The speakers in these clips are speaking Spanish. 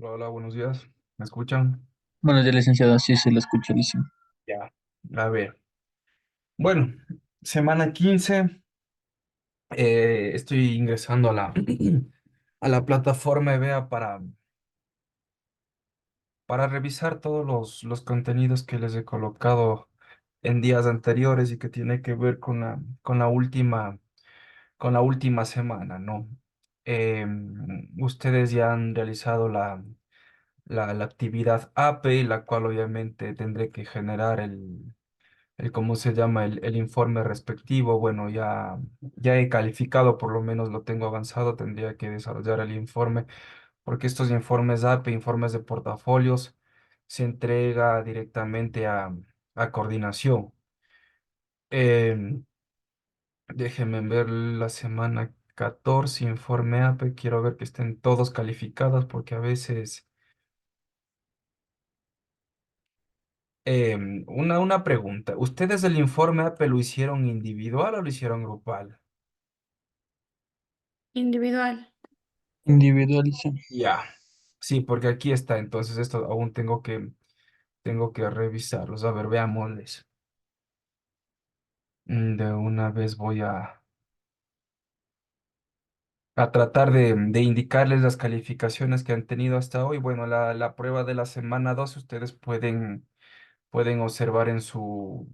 Hola, hola, buenos días. ¿Me escuchan? Bueno, ya licenciado, sí se lo escucho, licenciado. Ya. A ver. Bueno, semana 15. Estoy ingresando a a la plataforma EVEA para revisar todos los contenidos que les he colocado en días anteriores y que tiene que ver con la última semana, ¿no? Ustedes ya han realizado la actividad APE, la cual obviamente tendré que generar ¿cómo se llama? El informe respectivo. Bueno, ya he calificado, por lo menos lo tengo avanzado, tendría que desarrollar el informe, porque estos informes APE, informes de portafolios, se entrega directamente a coordinación. Em, Déjenme ver la semana 14 informe APE, quiero ver que estén todos calificados, porque a veces... una pregunta, ¿ustedes el informe APE lo hicieron individual o lo hicieron grupal? Individual. Individualiza. Ya, sí, porque aquí está, entonces esto aún tengo que revisarlos. A ver, veámosles. De una vez voy a tratar de indicarles las calificaciones que han tenido hasta hoy. Bueno, la prueba de la semana 2 ustedes pueden observar en su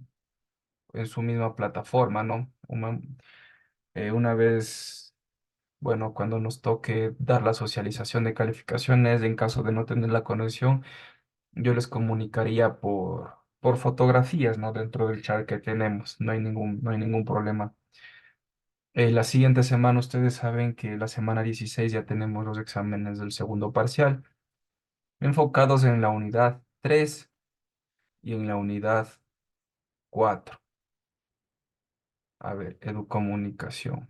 misma plataforma, ¿no? Una vez, bueno, cuando nos toque dar la socialización de calificaciones, en caso de no tener la conexión, yo les comunicaría por fotografías, ¿no? Dentro del chat que tenemos, no hay ningún problema. La siguiente semana, ustedes saben que la semana 16 ya tenemos los exámenes del segundo parcial, enfocados en la unidad 3 y en la unidad 4. A ver, educomunicación.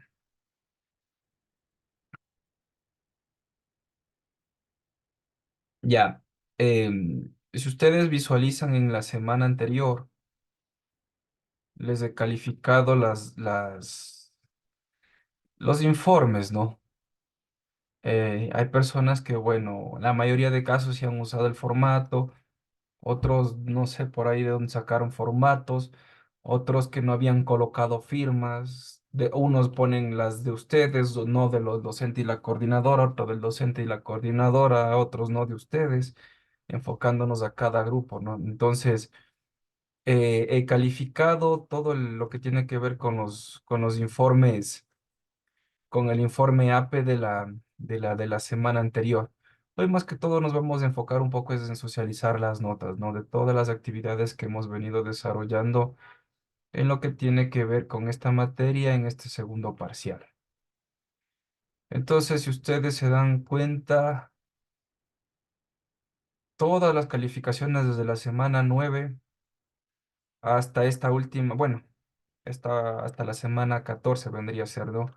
Ya, si ustedes visualizan en la semana anterior, les he calificado los informes, ¿no? Hay personas que, bueno, la mayoría de casos sí han usado el formato, otros no sé por ahí de dónde sacaron formatos, otros que no habían colocado firmas, unos ponen las de ustedes, o no de los docentes y la coordinadora, otro del docente y la coordinadora, otros no de ustedes, enfocándonos a cada grupo, ¿no? Entonces, he calificado todo lo que tiene que ver con con los informes, con el informe APE de la semana anterior. Hoy más que todo nos vamos a enfocar un poco es en socializar las notas, ¿no? De todas las actividades que hemos venido desarrollando en lo que tiene que ver con esta materia en este segundo parcial. Entonces, si ustedes se dan cuenta, todas las calificaciones desde la semana 9 hasta esta última, bueno, hasta la semana 14 vendría a ser, ¿no?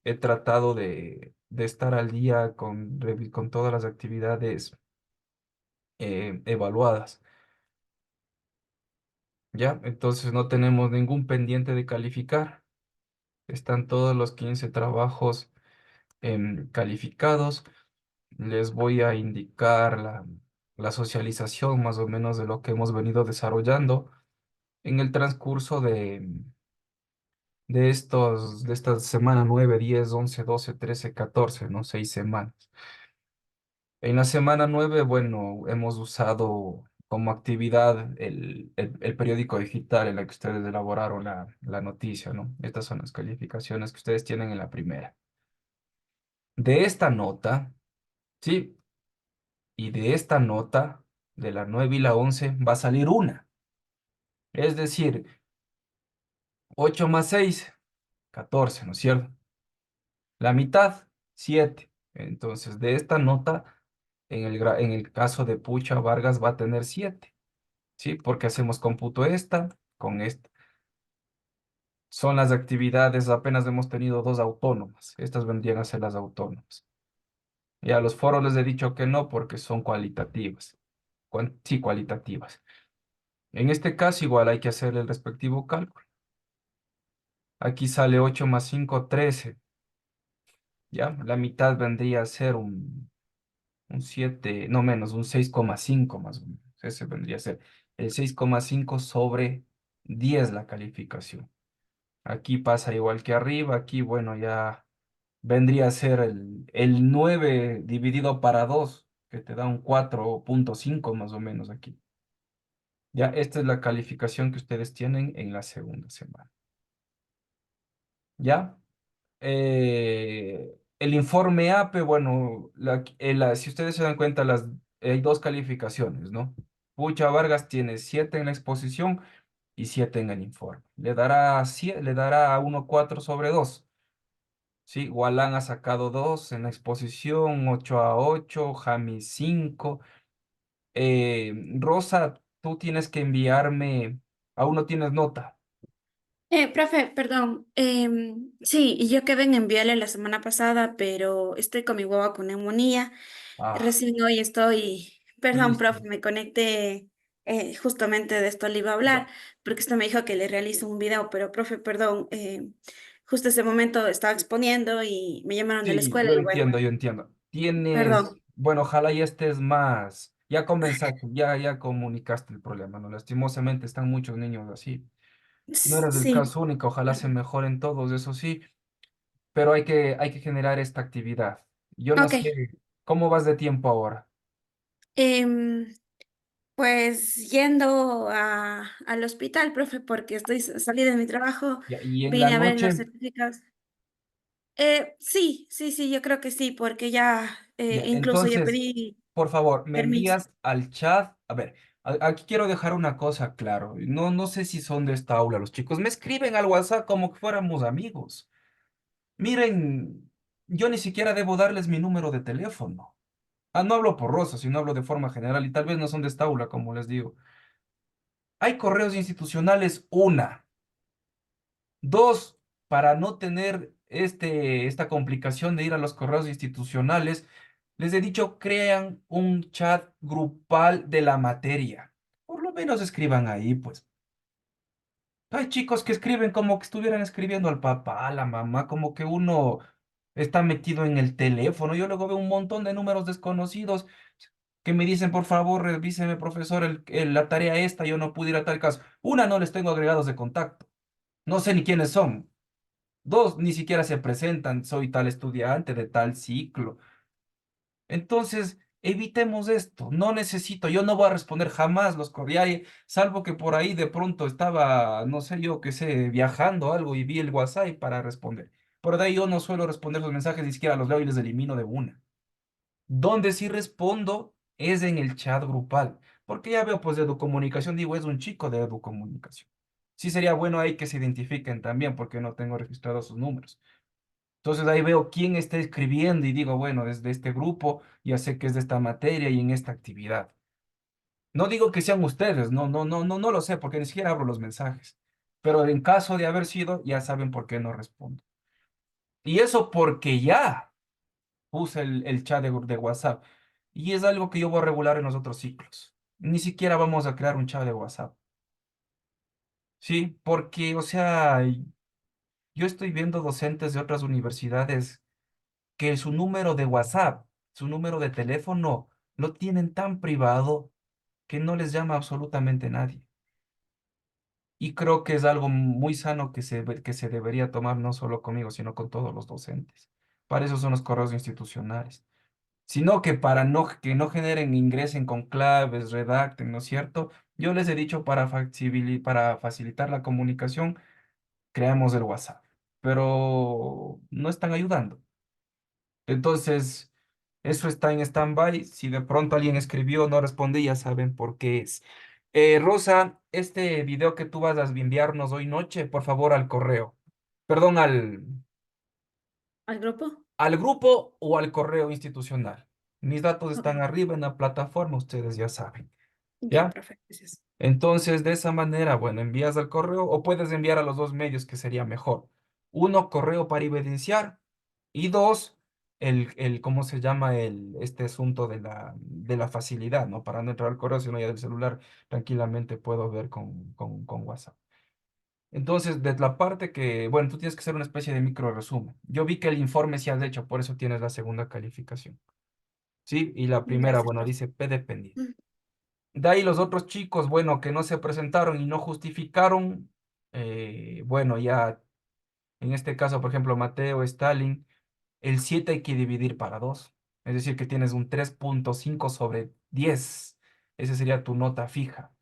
He tratado de estar al día con todas las actividades evaluadas, ¿ya? Entonces no tenemos ningún pendiente de calificar. Están todos los 15 trabajos calificados. Les voy a indicar la socialización más o menos de lo que hemos venido desarrollando en el transcurso de esta semana 9 10 11 12 13 14, ¿no? 6 semanas. En la semana 9 bueno, hemos usado como actividad el periódico digital en el que ustedes elaboraron la noticia, ¿no? Estas son las calificaciones que ustedes tienen en la primera. De esta nota, sí, y de esta nota, de la 9 y la 11 va a salir una. Es decir, 8 más 6 14, ¿no es cierto? La mitad, 7. Entonces, de esta nota, en el caso de Pucha Vargas va a tener 7. ¿Sí? Porque hacemos cómputo esta con esta. Son las actividades, apenas hemos tenido dos autónomas. Estas vendrían a ser las autónomas. Y a los foros les he dicho que no porque son cualitativas. Sí, cualitativas. En este caso, igual hay que hacer el respectivo cálculo. Aquí sale 8 más 5 13. ¿Ya? La mitad vendría a ser un 7 no menos, un 6,5 más o menos. Ese vendría a ser el 6,5 sobre 10 la calificación. Aquí pasa igual que arriba, aquí bueno, ya vendría a ser el 9 dividido para 2 que te da un 4,5 más o menos aquí. Ya, esta es la calificación que ustedes tienen en la segunda semana. ¿Ya? El informe APE, bueno, si ustedes se dan cuenta, hay dos calificaciones, ¿no? Pucha Vargas tiene 7 en la exposición y 7 en el informe. Le dará 1,4 sobre 2. Sí, Gualán ha sacado 2 en la exposición, 8,8, Jami 5. Rosa, tú tienes que enviarme, aún no tienes nota. Profe, perdón. Sí, y yo quedé en enviarle la semana pasada, pero estoy con mi guagua con neumonía. Ah, Recién hoy estoy, perdón, listo. profe, me conecté, justamente de esto le iba a hablar, Ya. porque usted me dijo que le realizo un video, pero profe, perdón, justo ese momento estaba exponiendo y me llamaron de la Sí, escuela yo y bueno, entiendo, yo entiendo. perdón. Bueno, ojalá y estés más, ya comenzaste, ya comunicaste el problema, ¿no? Lastimosamente están muchos niños así. No eres el Sí, caso único, ojalá se mejoren todos, eso sí, pero hay que generar esta actividad. Yo no ok. sé, ¿cómo vas de tiempo ahora? Em, Pues yendo al hospital, profe, porque salí de mi trabajo, Y en la vine a ver los noche, certificados. Sí, sí, sí, yo creo que sí, porque ya ya, incluso ya entonces, pedí por favor, me permiso. envías al chat. A ver, aquí quiero dejar una cosa claro. No sé si son de esta aula los chicos. Me escriben al WhatsApp como que fuéramos amigos. Miren, yo ni siquiera debo darles mi número de teléfono. No hablo por Rosa, sino hablo de forma general y tal vez no son de esta aula, como les digo. Hay correos institucionales, una. Dos, para no tener esta complicación de ir a los correos institucionales, les he dicho, crean un chat grupal de la materia. Por lo menos escriban ahí, pues. Hay chicos que escriben como que estuvieran escribiendo al papá, a la mamá, como que uno está metido en el teléfono. Yo luego veo un montón de números desconocidos que me dicen, por favor, revíseme, profesor, la tarea esta, yo no pude ir a tal caso. Una, no les tengo agregados de contacto. No sé ni quiénes son. Dos, ni siquiera se presentan, soy tal estudiante de tal ciclo. Entonces, evitemos esto. No necesito, yo no voy a responder jamás los correos, salvo que por ahí de pronto estaba, no sé yo qué sé, viajando o algo y vi el WhatsApp para responder. Por de ahí yo no suelo responder los mensajes, ni siquiera los leo y les elimino de una. Donde sí respondo es en el chat grupal, porque ya veo pues de educomunicación, digo, es un chico de educomunicación. Sí sería bueno ahí que se identifiquen también, porque no tengo registrados sus números. Entonces ahí veo quién está escribiendo y digo, bueno, es de este grupo, ya sé que es de esta materia y en esta actividad. No digo que sean ustedes, no lo sé porque ni siquiera abro los mensajes. Pero en caso de haber sido, ya saben por qué no respondo. Y eso porque ya puse el chat de WhatsApp. Y es algo que yo voy a regular en los otros ciclos. Ni siquiera vamos a crear un chat de WhatsApp. ¿Sí? Porque, o sea, yo estoy viendo docentes de otras universidades que su número de WhatsApp, su número de teléfono, lo tienen tan privado que no les llama absolutamente nadie. Y creo que es algo muy sano que se debería tomar no solo conmigo, sino con todos los docentes. Para eso son los correos institucionales. Sino que para que no generen, ingresen con claves, redacten, ¿no es cierto? Yo les he dicho para facilitar la comunicación, creamos el WhatsApp, pero no están ayudando. Entonces, eso está en stand-by. Si de pronto alguien escribió, no respondí, ya saben por qué es. Rosa, este video que tú vas a enviarnos hoy noche, por favor, al correo. Perdón, ¿Al grupo? al grupo o al correo institucional. Mis datos Ok. están arriba en la plataforma, ustedes ya saben. Ya, ¿Ya? profe, gracias. Entonces, de esa manera, bueno, envías al correo o puedes enviar a los dos medios que sería mejor. Uno, correo para evidenciar y dos, ¿cómo se llama? Este asunto de la facilidad, ¿no? Para no entrar al correo, sino ya del celular, tranquilamente puedo ver con WhatsApp. Entonces, de la parte que, bueno, tú tienes que hacer una especie de micro resumen. Yo vi que el informe sí has hecho, por eso tienes la segunda calificación. ¿sí? Y la primera, Gracias, bueno, profe. dice P dependiente. Mm. De ahí los otros chicos, bueno, que no se presentaron y no justificaron, bueno, ya en este caso, por ejemplo, Mateo, Stalin, el 7 hay que dividir para 2. Es decir, que tienes un 3,5/10. Esa sería tu nota fija.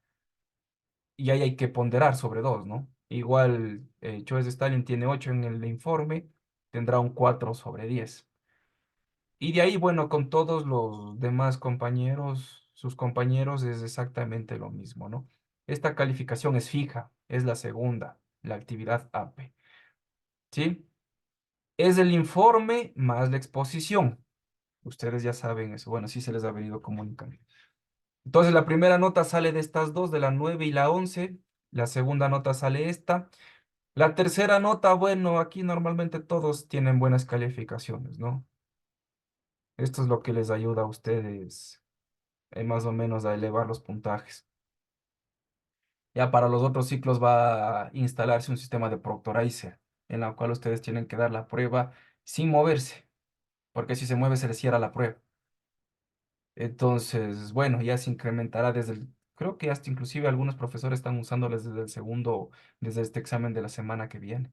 Y ahí hay que ponderar sobre 2, ¿no? Igual, Choes de Stalin tiene 8 en el informe, tendrá un 4/10. Y de ahí, bueno, con todos los demás compañeros, sus compañeros, es exactamente lo mismo, ¿no? Esta calificación es fija, es la segunda, la actividad AP, ¿sí? Es el informe más la exposición. Ustedes ya saben eso. Bueno, sí se les ha venido comunicando. Entonces, la primera nota sale de estas dos, de la 9 y la 11. La segunda nota sale esta. La tercera nota, bueno, aquí normalmente todos tienen buenas calificaciones, ¿no? Esto es lo que les ayuda a ustedes más o menos a elevar los puntajes. Ya para los otros ciclos va a instalarse un sistema de Proctorizer, en la cual ustedes tienen que dar la prueba sin moverse, porque si se mueve se les cierra la prueba. Entonces, bueno, ya se incrementará creo que hasta inclusive algunos profesores están usándoles desde el segundo, desde este examen de la semana que viene.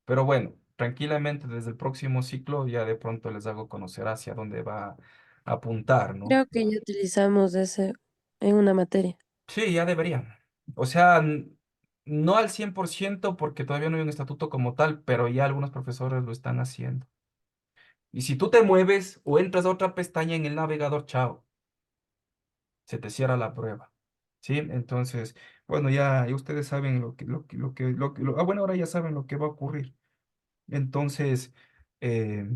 Pero bueno, tranquilamente desde el próximo ciclo ya de pronto les hago conocer hacia dónde va a apuntar, ¿no? Creo que ya utilizamos ese en una materia. Sí, ya deberían. O sea, no al 100% porque todavía no hay un estatuto como tal, pero ya algunos profesores lo están haciendo. Y si tú te mueves o entras a otra pestaña en el navegador, chao, se te cierra la prueba. ¿Sí? Entonces, bueno, ya ustedes saben bueno, ahora ya saben lo que va a ocurrir. Entonces, eh,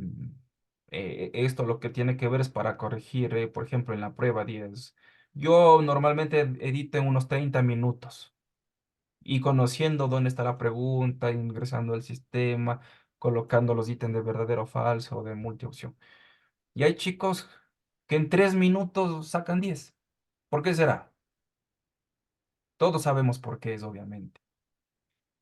esto lo que tiene que ver es para corregir, por ejemplo, en la prueba 10. Yo normalmente edito en unos 30 minutos y conociendo dónde está la pregunta, ingresando al sistema, colocando los ítems de verdadero o falso o de multiopción. Y hay chicos que en 3 minutos sacan 10. ¿Por qué será? Todos sabemos por qué es, obviamente.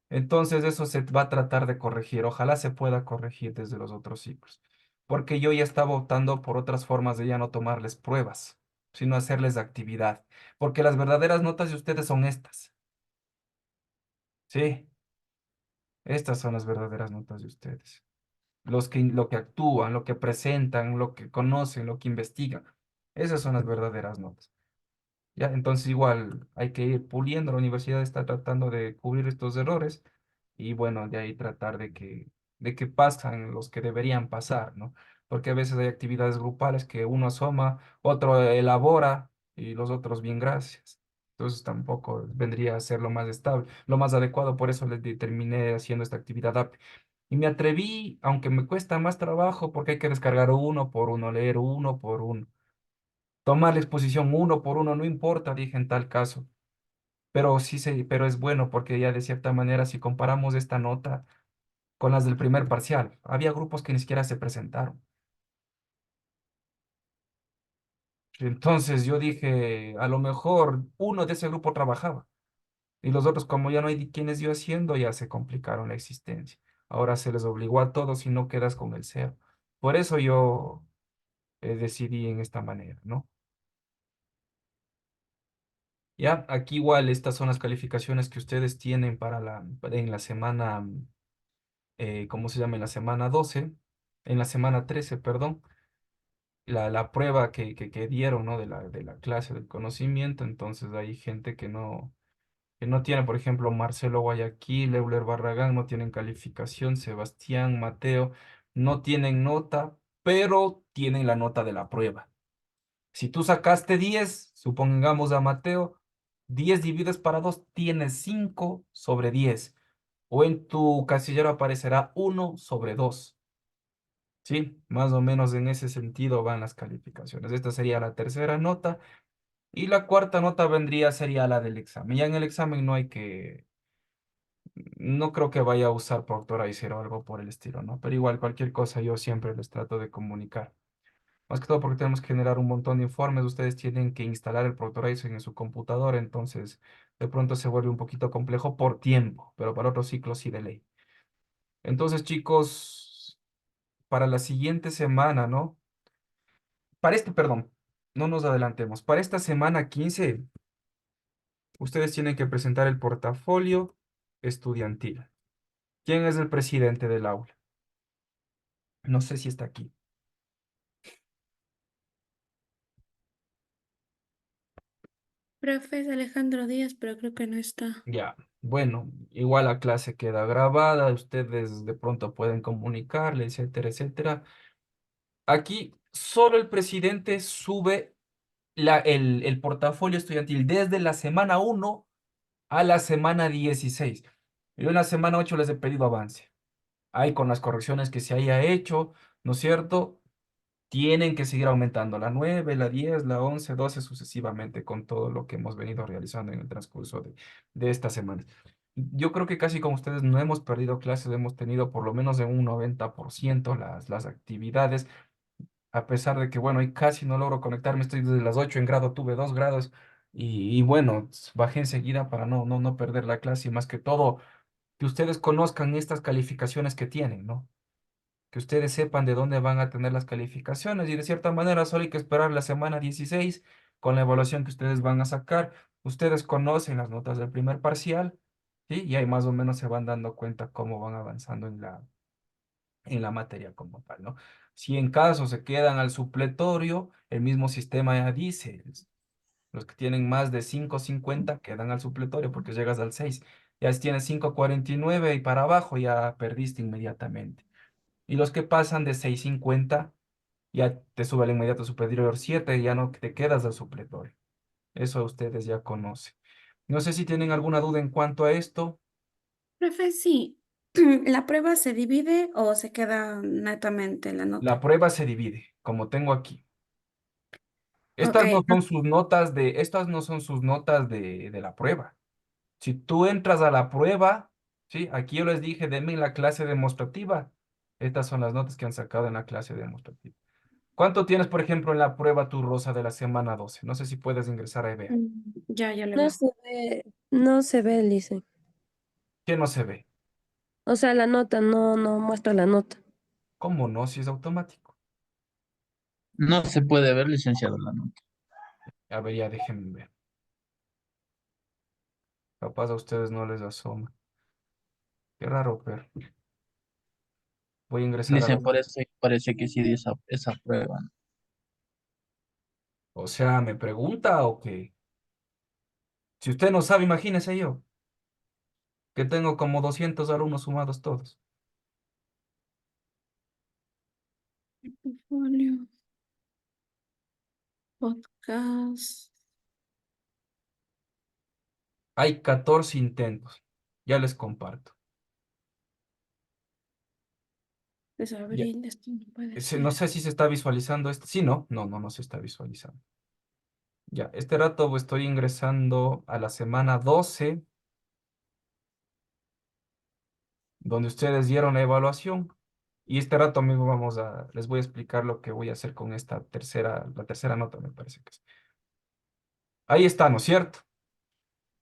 Entonces eso se va a tratar de corregir. Ojalá se pueda corregir desde los otros ciclos. Porque yo ya estaba optando por otras formas de ya no tomarles pruebas, sino hacerles actividad. Porque las verdaderas notas de ustedes son estas. Sí, estas son las verdaderas notas de ustedes. Lo que actúan, lo que presentan, lo que conocen, lo que investigan. Esas son las verdaderas notas. ¿Ya? Entonces igual hay que ir puliendo, la universidad está tratando de cubrir estos errores y bueno, de ahí tratar de que pasan los que deberían pasar, ¿no? Porque a veces hay actividades grupales que uno asoma, otro elabora y los otros bien gracias. Entonces tampoco vendría a ser lo más estable, lo más adecuado, por eso les terminé haciendo esta actividad AP. Y me atreví, aunque me cuesta más trabajo, porque hay que descargar uno por uno, leer uno por uno. Tomar la exposición uno por uno, no importa, dije en tal caso. Pero sí pero es bueno porque ya de cierta manera, si comparamos esta nota con las del primer parcial, había grupos que ni siquiera se presentaron. Entonces yo dije, a lo mejor uno de ese grupo trabajaba y los otros, como ya no hay quienes yo haciendo, ya se complicaron la existencia. Ahora se les obligó a todos y no quedas con el cero. Por eso yo decidí en esta manera, ¿no? Ya, aquí igual estas son las calificaciones que ustedes tienen en la semana, ¿cómo se llama? En la semana 12, en la semana 13, perdón, la prueba que dieron, ¿no? De la clase del conocimiento. Entonces hay gente que no tiene, por ejemplo, Marcelo Guayaquil, Euler Barragán, no tienen calificación, Sebastián, Mateo, no tienen nota, pero tienen la nota de la prueba. Si tú sacaste 10, supongamos a Mateo, 10 divides para 2 tienes 5/10. O en tu casillero aparecerá 1/2. ¿Sí? Más o menos en ese sentido van las calificaciones. Esta sería la tercera nota. Y la cuarta nota sería la del examen. Ya en el examen no creo que vaya a usar Proctorizer o algo por el estilo, ¿no? Pero igual cualquier cosa yo siempre les trato de comunicar. Más que todo porque tenemos que generar un montón de informes. Ustedes tienen que instalar el Proctorizer en su computadora, entonces de pronto se vuelve un poquito complejo por tiempo, pero para otros ciclos sí de ley. Entonces, chicos, para la siguiente semana, ¿no? para este, perdón, no nos adelantemos. Para esta semana 15, ustedes tienen que presentar el portafolio estudiantil. ¿Quién es el presidente del aula? No sé si está aquí. Profe es Alejandro Díaz, pero creo que no está. Ya, bueno, igual la clase queda grabada, ustedes de pronto pueden comunicarle, etcétera, etcétera. Aquí solo el presidente sube el portafolio estudiantil desde la semana 1 a la semana 16. Yo en la semana 8 les he pedido avance. Ahí con las correcciones que se haya hecho, ¿no es cierto? Tienen que seguir aumentando la 9, la 10, la 11, 12 sucesivamente con todo lo que hemos venido realizando en el transcurso de esta semana. Yo creo que casi como ustedes no hemos perdido clases, hemos tenido por lo menos en un 90% las actividades, a pesar de que, bueno, hoy casi no logro conectarme, estoy desde las 8 en grado, tuve 2 grados y bueno, bajé enseguida para no perder la clase y más que todo, que ustedes conozcan estas calificaciones que tienen, ¿no? Que ustedes sepan de dónde van a tener las calificaciones y de cierta manera solo hay que esperar la semana 16 con la evaluación que ustedes van a sacar. Ustedes conocen las notas del primer parcial, ¿sí? Y ahí más o menos se van dando cuenta cómo van avanzando en la materia como tal, ¿no? Si en caso se quedan al supletorio, el mismo sistema ya dice, los que tienen más de 5,50 quedan al supletorio porque llegas al 6. Ya si tienes 5,49 y para abajo ya perdiste inmediatamente. Y los que pasan de 6,50 ya te sube al inmediato superior 7 y ya no te quedas al supletorio. Eso ustedes ya conocen. No sé si tienen alguna duda en cuanto a esto. Profe, sí. ¿La prueba se divide o se queda netamente la La nota? prueba se divide, como tengo aquí. Ok. Estas no son sus notas de la prueba. Si tú entras a la prueba, ¿sí? Aquí yo les dije, denme la clase demostrativa. Estas son las notas que han sacado en la clase demostrativa. ¿Cuánto tienes, por ejemplo, en la prueba tu rosa de la semana 12? No sé si puedes ingresar ahí, ver. Ya le No veo. se ve, no se ve, dice. ¿Qué no se ve? O sea, la nota no muestra la nota. ¿Cómo no? Si es automático. No se puede ver, licenciado, la nota. A ver, ya déjenme ver. Capaz a ustedes no les asoma. Qué raro, pero voy a ingresar a la... Dicen, parece que sí de esa prueba. O sea, ¿me pregunta o qué? Si usted no sabe, imagínese yo, que tengo como 200 alumnos sumados todos. Portfolio, podcast. Hay 14 intentos. Ya les comparto. Es Ya. abril, esto no puede No ser. sé si se está visualizando esto. Sí, no, no se está visualizando. Ya, este rato estoy ingresando a la semana 12, donde ustedes dieron la evaluación. Y este rato mismo les voy a explicar lo que voy a hacer con la tercera nota, me parece que es. Ahí está, ¿no es cierto?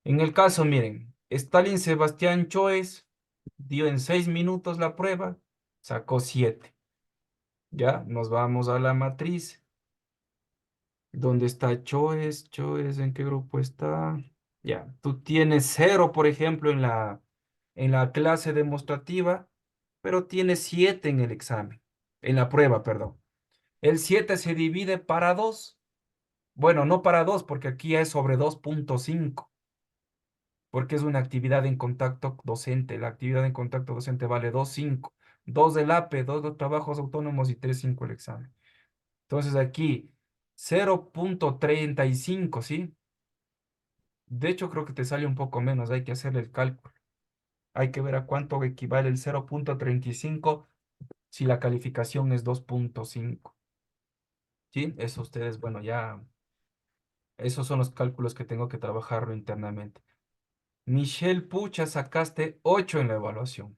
En el caso, miren, Stalin Sebastián Choes dio en 6 minutos la prueba, sacó 7. Ya, nos vamos a la matriz. ¿Dónde está Choes? Choes, ¿en qué grupo está? Ya, tú tienes 0, por ejemplo, en la clase demostrativa, pero tienes 7 en el examen, en la prueba, perdón. El 7 se divide para 2. Bueno, no para 2, porque aquí es sobre 2,5, porque es una actividad en contacto docente. La actividad en contacto docente vale 2,5. 2 del APE, 2 de trabajos autónomos y 3,5 el examen. Entonces aquí 0,35, ¿sí? De hecho, creo que te sale un poco menos, hay que hacerle el cálculo. Hay que ver a cuánto equivale el 0,35 si la calificación es 2,5. ¿Sí? Eso ustedes, bueno, ya, esos son los cálculos que tengo que trabajarlo internamente. Michelle Pucha, sacaste 8 en la evaluación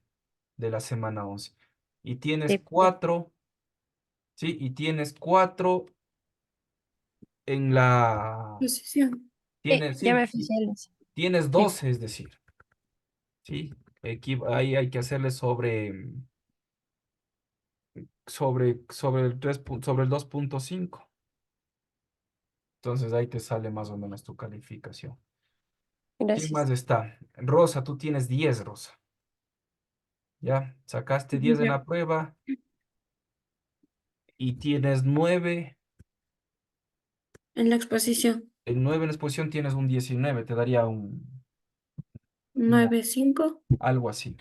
de la semana 11. Y tienes Sí, 4, ¿sí? Y tienes 4 en la... Posición. ya Sí, me fijé, Alicia. tienes Sí. 12, es decir, ¿sí? Ahí hay que hacerle sobre el 2,5. Entonces ahí te sale más o menos tu calificación. ¿Quién Gracias. más está? Rosa, tú tienes 10, Rosa. Ya, sacaste 10 en Ya. la prueba y tienes 9. En la exposición. En 9 en exposición tienes un 19, te daría una- 9,5. algo así.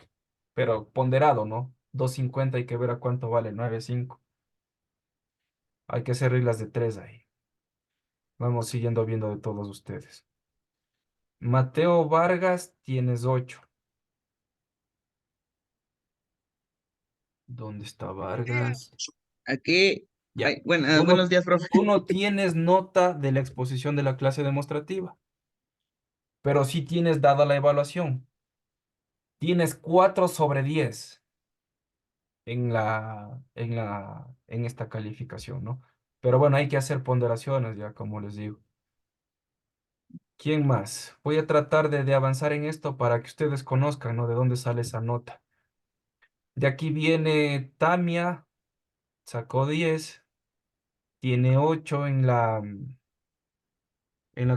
Pero ponderado, ¿no? 250 hay que ver a cuánto vale 9,5. Hay que hacer reglas de 3 ahí. Vamos siguiendo viendo de todos ustedes. Mateo Vargas, tienes 8. ¿Dónde está Vargas? Aquí, Ya. bueno, Tú buenos no, días, profe. tú no tienes nota de la exposición de la clase demostrativa, pero sí tienes dada la evaluación. Tienes 4/10 en esta calificación, ¿no? Pero bueno, hay que hacer ponderaciones, ya como les digo. ¿Quién más? Voy a tratar de avanzar en esto para que ustedes conozcan, ¿no? De dónde sale esa nota. De aquí viene Tamia, sacó 10, tiene 8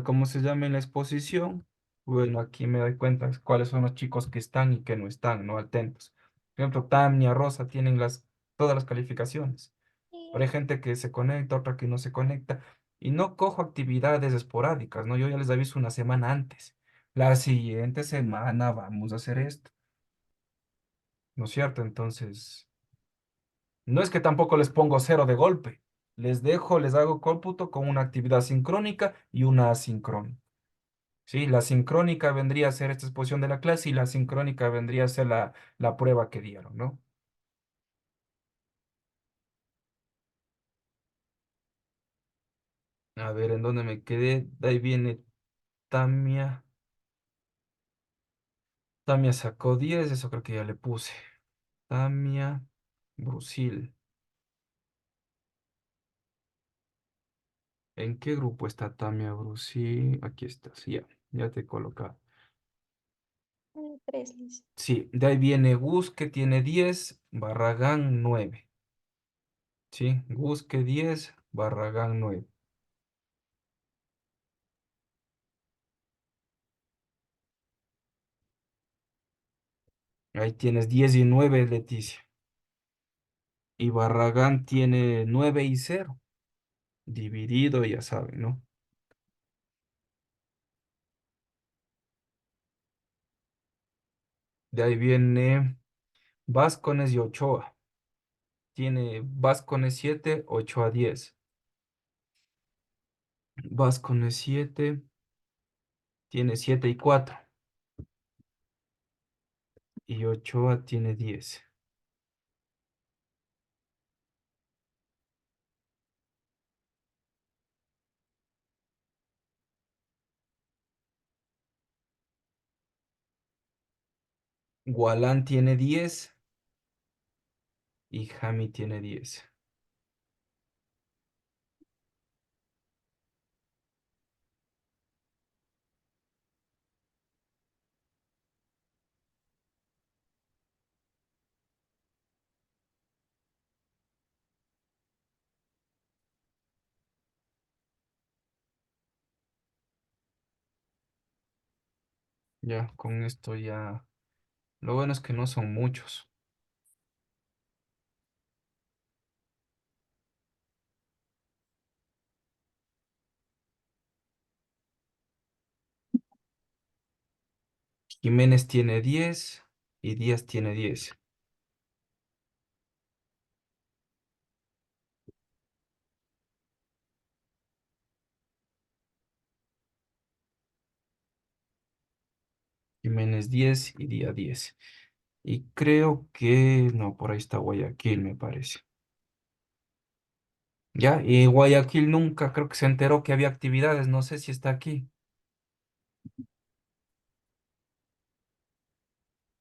¿cómo se llama? En la exposición. Bueno, aquí me doy cuenta cuáles son los chicos que están y que no están, ¿no? Atentos. Por ejemplo, Tamia, Rosa tienen todas las calificaciones. Pero hay gente que se conecta, otra que no se conecta. Y no cojo actividades esporádicas, ¿no? Yo ya les aviso una semana antes. La siguiente semana vamos a hacer esto, ¿no es cierto? Entonces, no es que tampoco les pongo cero de golpe. Les hago cómputo con una actividad sincrónica y una asincrónica. Sí, la sincrónica vendría a ser esta exposición de la clase y la sincrónica vendría a ser la prueba que dieron, ¿no? A ver, ¿en dónde me quedé? De ahí viene Tamia. Tamia sacó 10, eso creo que ya le puse. Tamia Brusil. ¿En qué grupo está Tamia Brusil? Aquí estás, ya te he colocado. Tres, Liz. Sí, de ahí viene Gus que tiene 10, Barragán 9. Sí, Gus que 10, Barragán 9. Ahí tienes 19, Leticia. Y Barragán tiene 9 y 0. Dividido, ya saben, ¿no? De ahí viene Vázquez y Ochoa. Tiene Vázquez 7, Ochoa 10. Vázquez 7, tiene 7 y 4. Y Ochoa tiene 10. Gualán tiene 10 y Jami tiene 10. Ya, con esto ya. Lo bueno es que no son muchos. Jiménez tiene 10 y Díaz tiene 10. Jiménez 10 y Díaz 10. Y creo que no, por ahí está Guayaquil, me parece. Ya, y Guayaquil nunca creo que se enteró que había actividades, no sé si está aquí.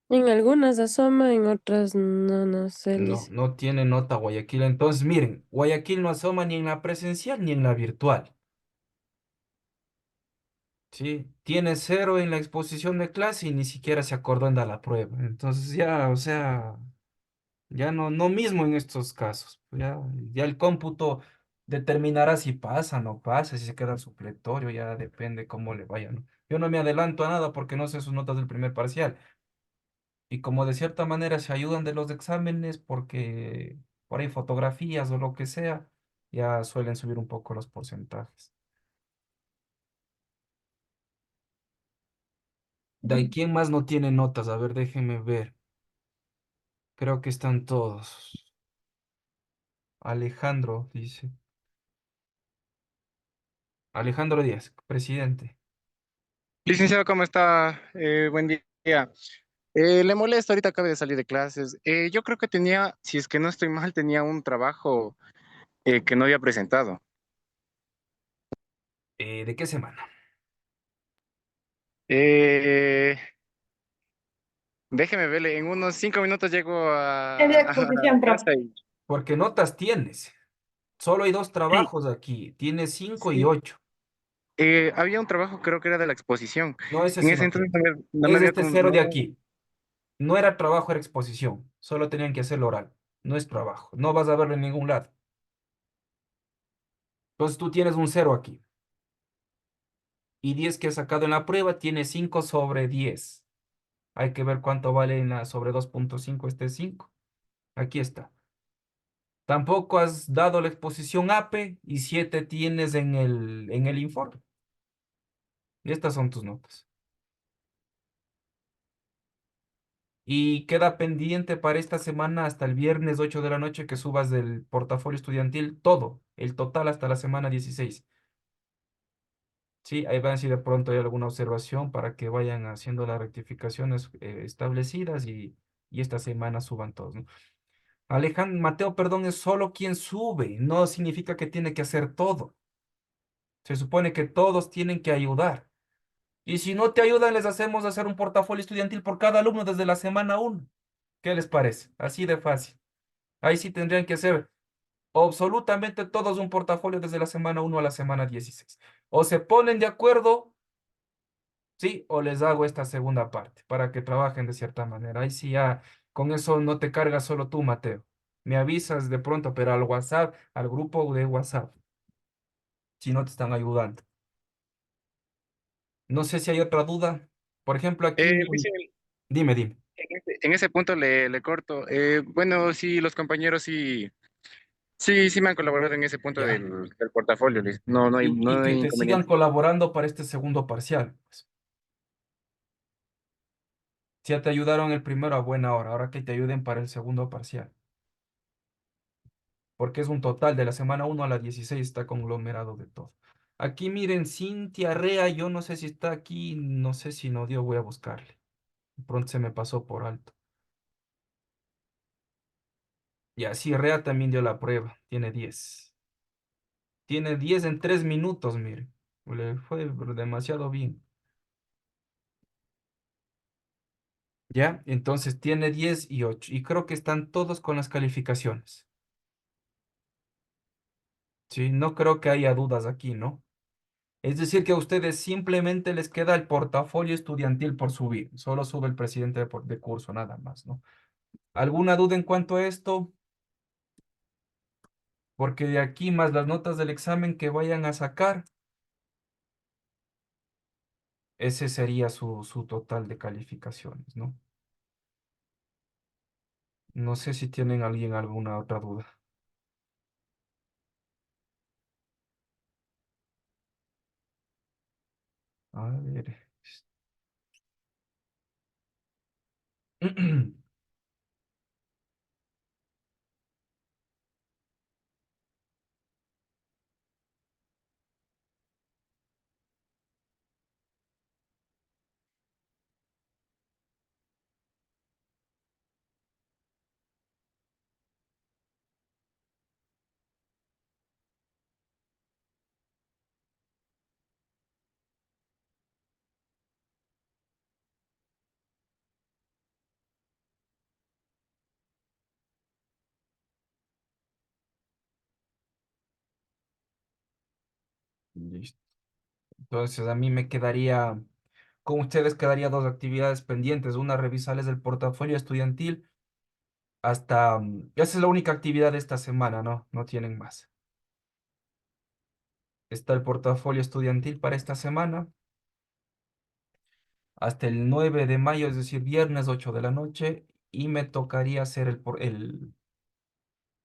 En algunas asoma, en otras no, no sé, No, Liz. no tiene nota Guayaquil. Entonces, miren, Guayaquil no asoma ni en la presencial ni en la virtual. ¿Sí? Tiene 0 en la exposición de clase y ni siquiera se acordó en dar la prueba. Entonces ya, o sea, ya no mismo en estos casos. Ya el cómputo determinará si pasa o no pasa, si se queda el supletorio, ya depende cómo le vaya, ¿no? Yo no me adelanto a nada porque no sé sus notas del primer parcial. Y como de cierta manera se ayudan de los exámenes porque por ahí fotografías o lo que sea, ya suelen subir un poco los porcentajes. De ahí, ¿quién más no tiene notas? A ver, déjenme ver. Creo que están todos. Alejandro, dice. Alejandro Díaz, presidente. Licenciado, ¿cómo está? Buen día. Le molesto, ahorita acabo de salir de clases. Yo creo que tenía, si es que no estoy mal, tenía un trabajo que no había presentado. ¿De qué semana? Eh, Déjeme verle, en unos 5 minutos llego Es de a exposición, profe. casa y Porque notas tienes. Solo hay dos sí, trabajos aquí. Tienes 5 y sí. 8. Había un trabajo, creo que era de la exposición. No, ese En sí ese no entonces tienes. no me Es había... este cero de aquí. No era trabajo, era exposición. Solo tenían que hacerlo oral. No es trabajo. No vas a verlo en ningún lado. Entonces tú tienes un cero aquí. Y 10 que has sacado en la prueba, tienes 5 sobre 10. Hay que ver cuánto vale en la sobre 2,5 este 5. Aquí está. Tampoco has dado la exposición APE y 7 tienes en el informe. Y estas son tus notas. Y queda pendiente para esta semana hasta el viernes 8 de la noche que subas del portafolio estudiantil todo, el total hasta la semana 16. Sí, ahí van si de pronto hay alguna observación para que vayan haciendo las rectificaciones establecidas y esta semana suban todos, ¿no? Alejandro, Mateo, perdón, es solo quien sube, no significa que tiene que hacer todo. Se supone que todos tienen que ayudar. Y si no te ayudan, les hacemos hacer un portafolio estudiantil por cada alumno desde la semana 1. ¿Qué les parece? Así de fácil. Ahí sí tendrían que hacer absolutamente todos un portafolio desde la semana 1 a la semana 16. O se ponen de acuerdo, sí, o les hago esta segunda parte para que trabajen de cierta manera. Ahí sí ya, con eso no te cargas solo tú, Mateo. Me avisas de pronto, pero al WhatsApp, al grupo de WhatsApp, si no te están ayudando. No sé si hay otra duda. Por ejemplo, aquí, dime, dime. En ese punto le corto. Bueno, sí, los compañeros sí me han colaborado en ese punto Ya. del portafolio, Luis. Y No que hay te sigan inconveniente. colaborando para este segundo parcial, pues. Si ya te ayudaron el primero a buena hora, ahora que te ayuden para el segundo parcial. Porque es un total de la semana 1 a la 16 está conglomerado de todo. Aquí miren, Cintia Rea, yo no sé si está aquí, no sé si no dio, voy a buscarle. De pronto se me pasó por alto. Y así Rea también dio la prueba, tiene 10. Tiene 10 en 3 minutos, miren. Le fue demasiado bien. ¿Ya? Entonces tiene 10 y 8. Y creo que están todos con las calificaciones. Sí, no creo que haya dudas aquí, ¿no? Es decir, que a ustedes simplemente les queda el portafolio estudiantil por subir. Solo sube el presidente de curso, nada más, ¿no? ¿Alguna duda en cuanto a esto? Porque de aquí más las notas del examen que vayan a sacar, ese sería su total de calificaciones, ¿no? No sé si tienen alguien alguna otra duda. A ver. Listo. Entonces a mí me quedaría, con ustedes quedaría dos actividades pendientes. Una, revisarles el portafolio estudiantil hasta, esa es la única actividad de esta semana, ¿no? No tienen más. está el portafolio estudiantil para esta semana, hasta el 9 de mayo, es decir, viernes 8 de la noche, y me tocaría hacer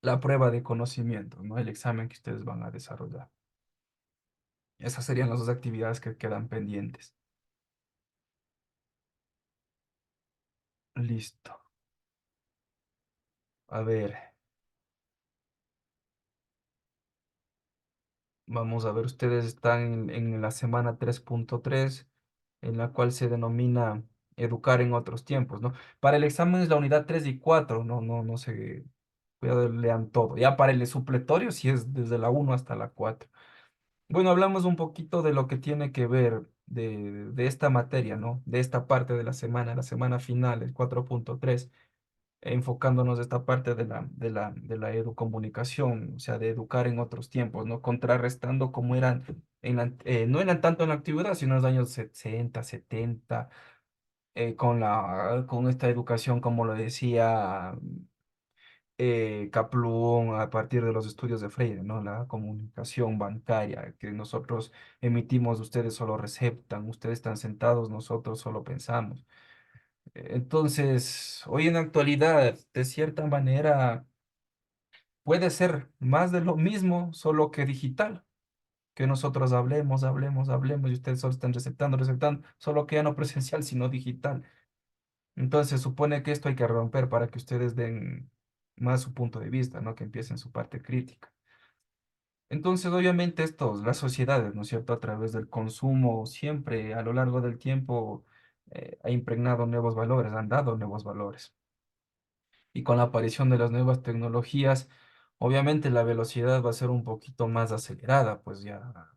la prueba de conocimiento, ¿no? El examen que ustedes van a desarrollar. Esas serían las dos actividades que quedan pendientes. Listo. A ver, vamos a ver, ustedes están en la semana 3.3, en la cual se denomina educar en otros tiempos, ¿no? Para el examen es la unidad 3 y 4, no se, cuidado, lean todo. Ya para el supletorio sí es desde la 1 hasta la 4. Bueno, hablamos un poquito de lo que tiene que ver de esta materia, ¿no? De esta parte de la semana final, el 4.3, enfocándonos esta parte de la educomunicación, o sea, de educar en otros tiempos, ¿no? Contrarrestando como eran, no eran tanto en la antigüedad, sino en los años 60, 70, con esta educación, como lo decía Kaplun, a partir de los estudios de Freire, ¿no? La comunicación bancaria que nosotros emitimos, ustedes solo receptan, ustedes están sentados, nosotros solo pensamos. Entonces, hoy en la actualidad, de cierta manera, puede ser más de lo mismo, solo que digital. Que nosotros hablemos, hablemos, hablemos y ustedes solo están receptando, receptando, solo que ya no presencial, sino digital. Entonces, se supone que esto hay que romper para que ustedes den más su punto de vista, ¿no? Que empiecen su parte crítica. Entonces, obviamente, las sociedades, ¿no es cierto?, a través del consumo, siempre a lo largo del tiempo, ha impregnado nuevos valores, han dado nuevos valores. Y con la aparición de las nuevas tecnologías, obviamente la velocidad va a ser un poquito más acelerada, pues ya,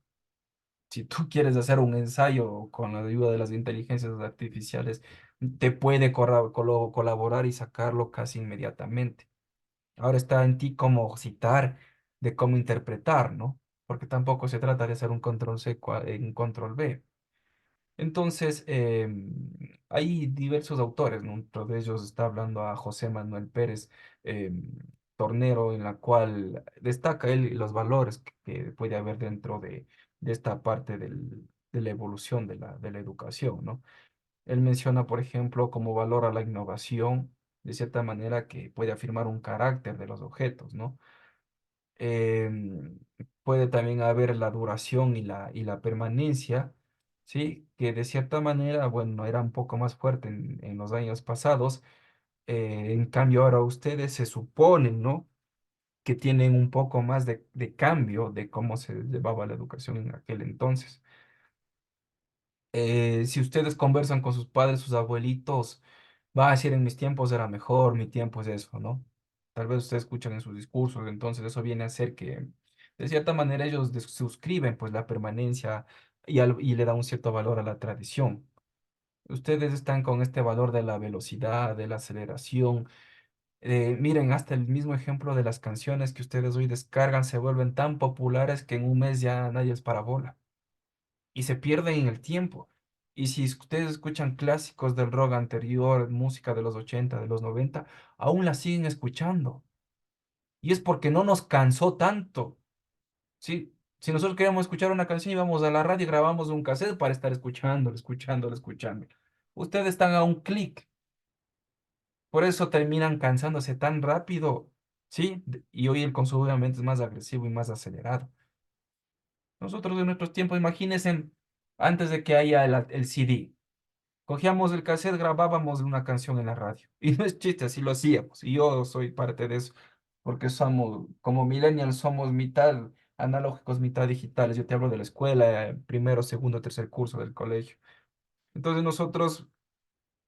si tú quieres hacer un ensayo con la ayuda de las inteligencias artificiales, te puede colaborar y sacarlo casi inmediatamente. Ahora está en ti cómo citar, de cómo interpretar, ¿no? Porque tampoco se trata de hacer un control C, un control B. Entonces, hay diversos autores, ¿no? Otro de ellos está hablando a José Manuel Pérez Tornero, en la cual destaca él los valores que puede haber dentro de esta parte de la evolución de la educación, ¿no? Él menciona, por ejemplo, como valor a la innovación, de cierta manera que puede afirmar un carácter de los objetos, ¿no? em, Puede también haber la duración y la permanencia, ¿sí? Que de cierta manera, bueno, era un poco más fuerte en los años pasados. En cambio, ahora ustedes se suponen, ¿no? Que tienen un poco más de cambio de cómo se llevaba la educación en aquel entonces. Si ustedes conversan con sus padres, sus abuelitos, va a decir en mis tiempos era mejor, mi tiempo es eso, ¿no? Tal vez ustedes escuchan en sus discursos, entonces eso viene a ser que de cierta manera ellos suscriben pues la permanencia y le da un cierto valor a la tradición. Ustedes están con este valor de la velocidad, de la aceleración. Miren, hasta el mismo ejemplo de las canciones que ustedes hoy descargan se vuelven tan populares que en un mes ya nadie es parabola y se pierden en el tiempo. Y si ustedes escuchan clásicos del rock anterior, música de los 80 de los 90 aún la siguen escuchando. Y es porque no nos cansó tanto, ¿sí? Si nosotros queríamos escuchar una canción, íbamos a la radio y grabamos un cassette para estar escuchándola, escuchándola, escuchándola. Ustedes están a un clic, por eso terminan cansándose tan rápido, ¿sí? Y hoy el consumo obviamente es más agresivo y más acelerado. Nosotros en nuestros tiempos, imagínense, antes de que haya el CD. Cogíamos el cassette, grabábamos una canción en la radio. Y no es chiste, así lo hacíamos. Y yo soy parte de eso, porque somos, como millennials, somos mitad analógicos, mitad digitales. Yo te hablo de la escuela, primero, segundo, tercer curso del colegio. Entonces nosotros,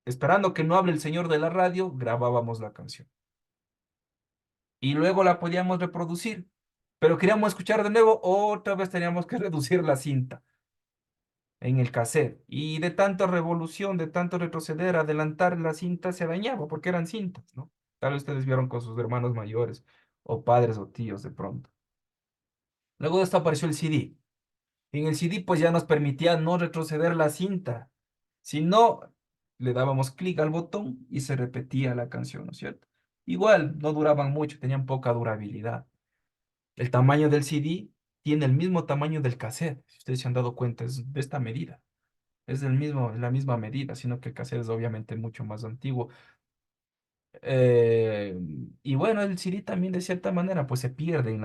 esperando que no hable el señor de la radio, grabábamos la canción. Y luego la podíamos reproducir. Pero queríamos escuchar de nuevo, otra vez teníamos que reducir la cinta en el cassette. Y de tanta revolución, de tanto retroceder, adelantar la cinta se dañaba porque eran cintas, ¿no? Tal vez ustedes vieron con sus hermanos mayores o padres o tíos de pronto. Luego de esto apareció el CD. En el CD pues ya nos permitía no retroceder la cinta, sino le dábamos clic al botón y se repetía la canción, ¿no es cierto? Igual no duraban mucho, tenían poca durabilidad. El tamaño del CD tiene el mismo tamaño del cassette. Si ustedes se han dado cuenta, es de esta medida. Es la misma medida, sino que el cassette es obviamente mucho más antiguo. Eh, y bueno, el CD también de cierta manera pues se pierde en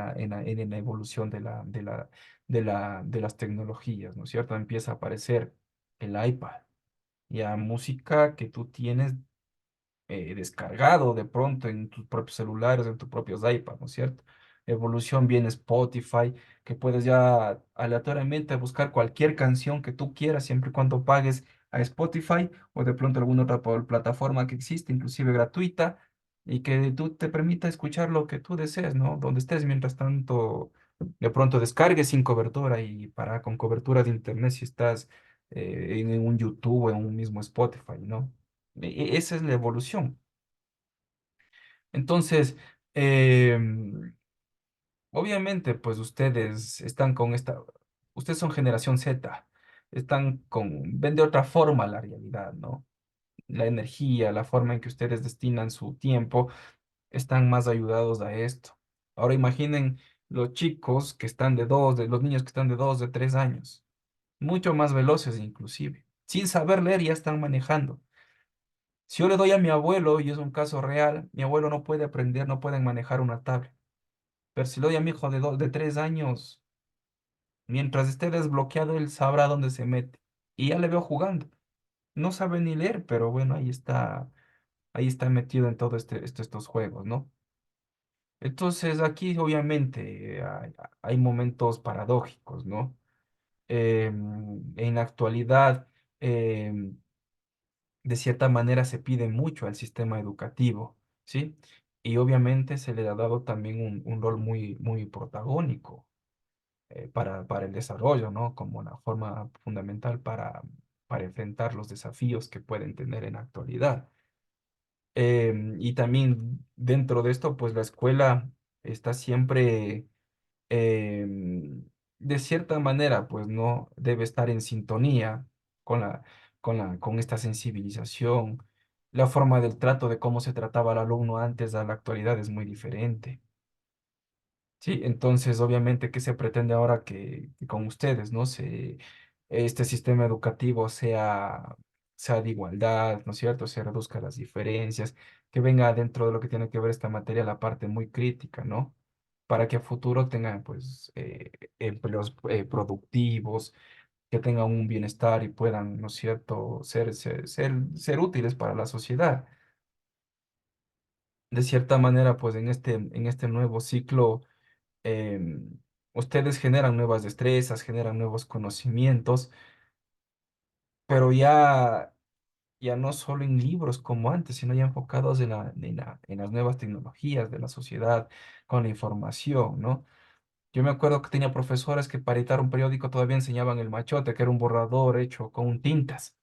la evolución de las tecnologías, ¿no es cierto? Empieza a aparecer el iPad, ya música que tú tienes descargado de pronto en tus propios celulares, en tus propios iPads, ¿no es cierto? Evolución viene Spotify, que puedes ya aleatoriamente buscar cualquier canción que tú quieras, siempre y cuando pagues a Spotify o de pronto alguna otra plataforma que existe, inclusive gratuita, y que tú te permita escuchar lo que tú desees, ¿no? Donde estés, mientras tanto, de pronto descargues sin cobertura y para con cobertura de internet si estás en un YouTube o en un mismo Spotify, ¿no? Esa es la evolución. Entonces, obviamente, pues ustedes están con ustedes son generación Z, ven de otra forma la realidad, ¿no? La energía, la forma en que ustedes destinan su tiempo, están más ayudados a esto. Ahora imaginen los chicos que están de los niños que están de 2, de 3 años, mucho más veloces inclusive, sin saber leer ya están manejando. Si yo le doy a mi abuelo, y es un caso real, mi abuelo no puede aprender, no pueden manejar una tablet. Pero si le doy a mi hijo de 3 años, mientras esté desbloqueado, él sabrá dónde se mete. Y ya le veo jugando. No sabe ni leer, pero bueno, ahí está metido en todo estos juegos, ¿no? Entonces aquí obviamente hay momentos paradójicos, ¿no? En la actualidad, em, de cierta manera se pide mucho al sistema educativo, ¿sí? Y obviamente se le ha dado también un rol muy, muy protagónico para el desarrollo, ¿no? Como una forma fundamental para enfrentar los desafíos que pueden tener en la actualidad. Y también dentro de esto, pues la escuela está siempre em, de cierta manera, pues no debe estar en sintonía con con esta sensibilización. La forma del trato de cómo se trataba al alumno antes a la actualidad es muy diferente. Sí, entonces obviamente qué se pretende ahora que con ustedes, ¿no? Este sistema educativo sea de igualdad, ¿no es cierto? Se reduzca las diferencias, que venga dentro de lo que tiene que ver esta materia la parte muy crítica, ¿no? Para que a futuro tengan pues empleos productivos, que tengan un bienestar y puedan, ¿no es cierto?, ser útiles para la sociedad. De cierta manera, pues en este nuevo ciclo em, ustedes generan nuevas destrezas, generan nuevos conocimientos, pero ya no solo en libros como antes, sino ya enfocados en las nuevas tecnologías de la sociedad, con la información, ¿no? Yo me acuerdo que tenía profesores que para editar un periódico todavía enseñaban el machote, que era un borrador hecho con tintas.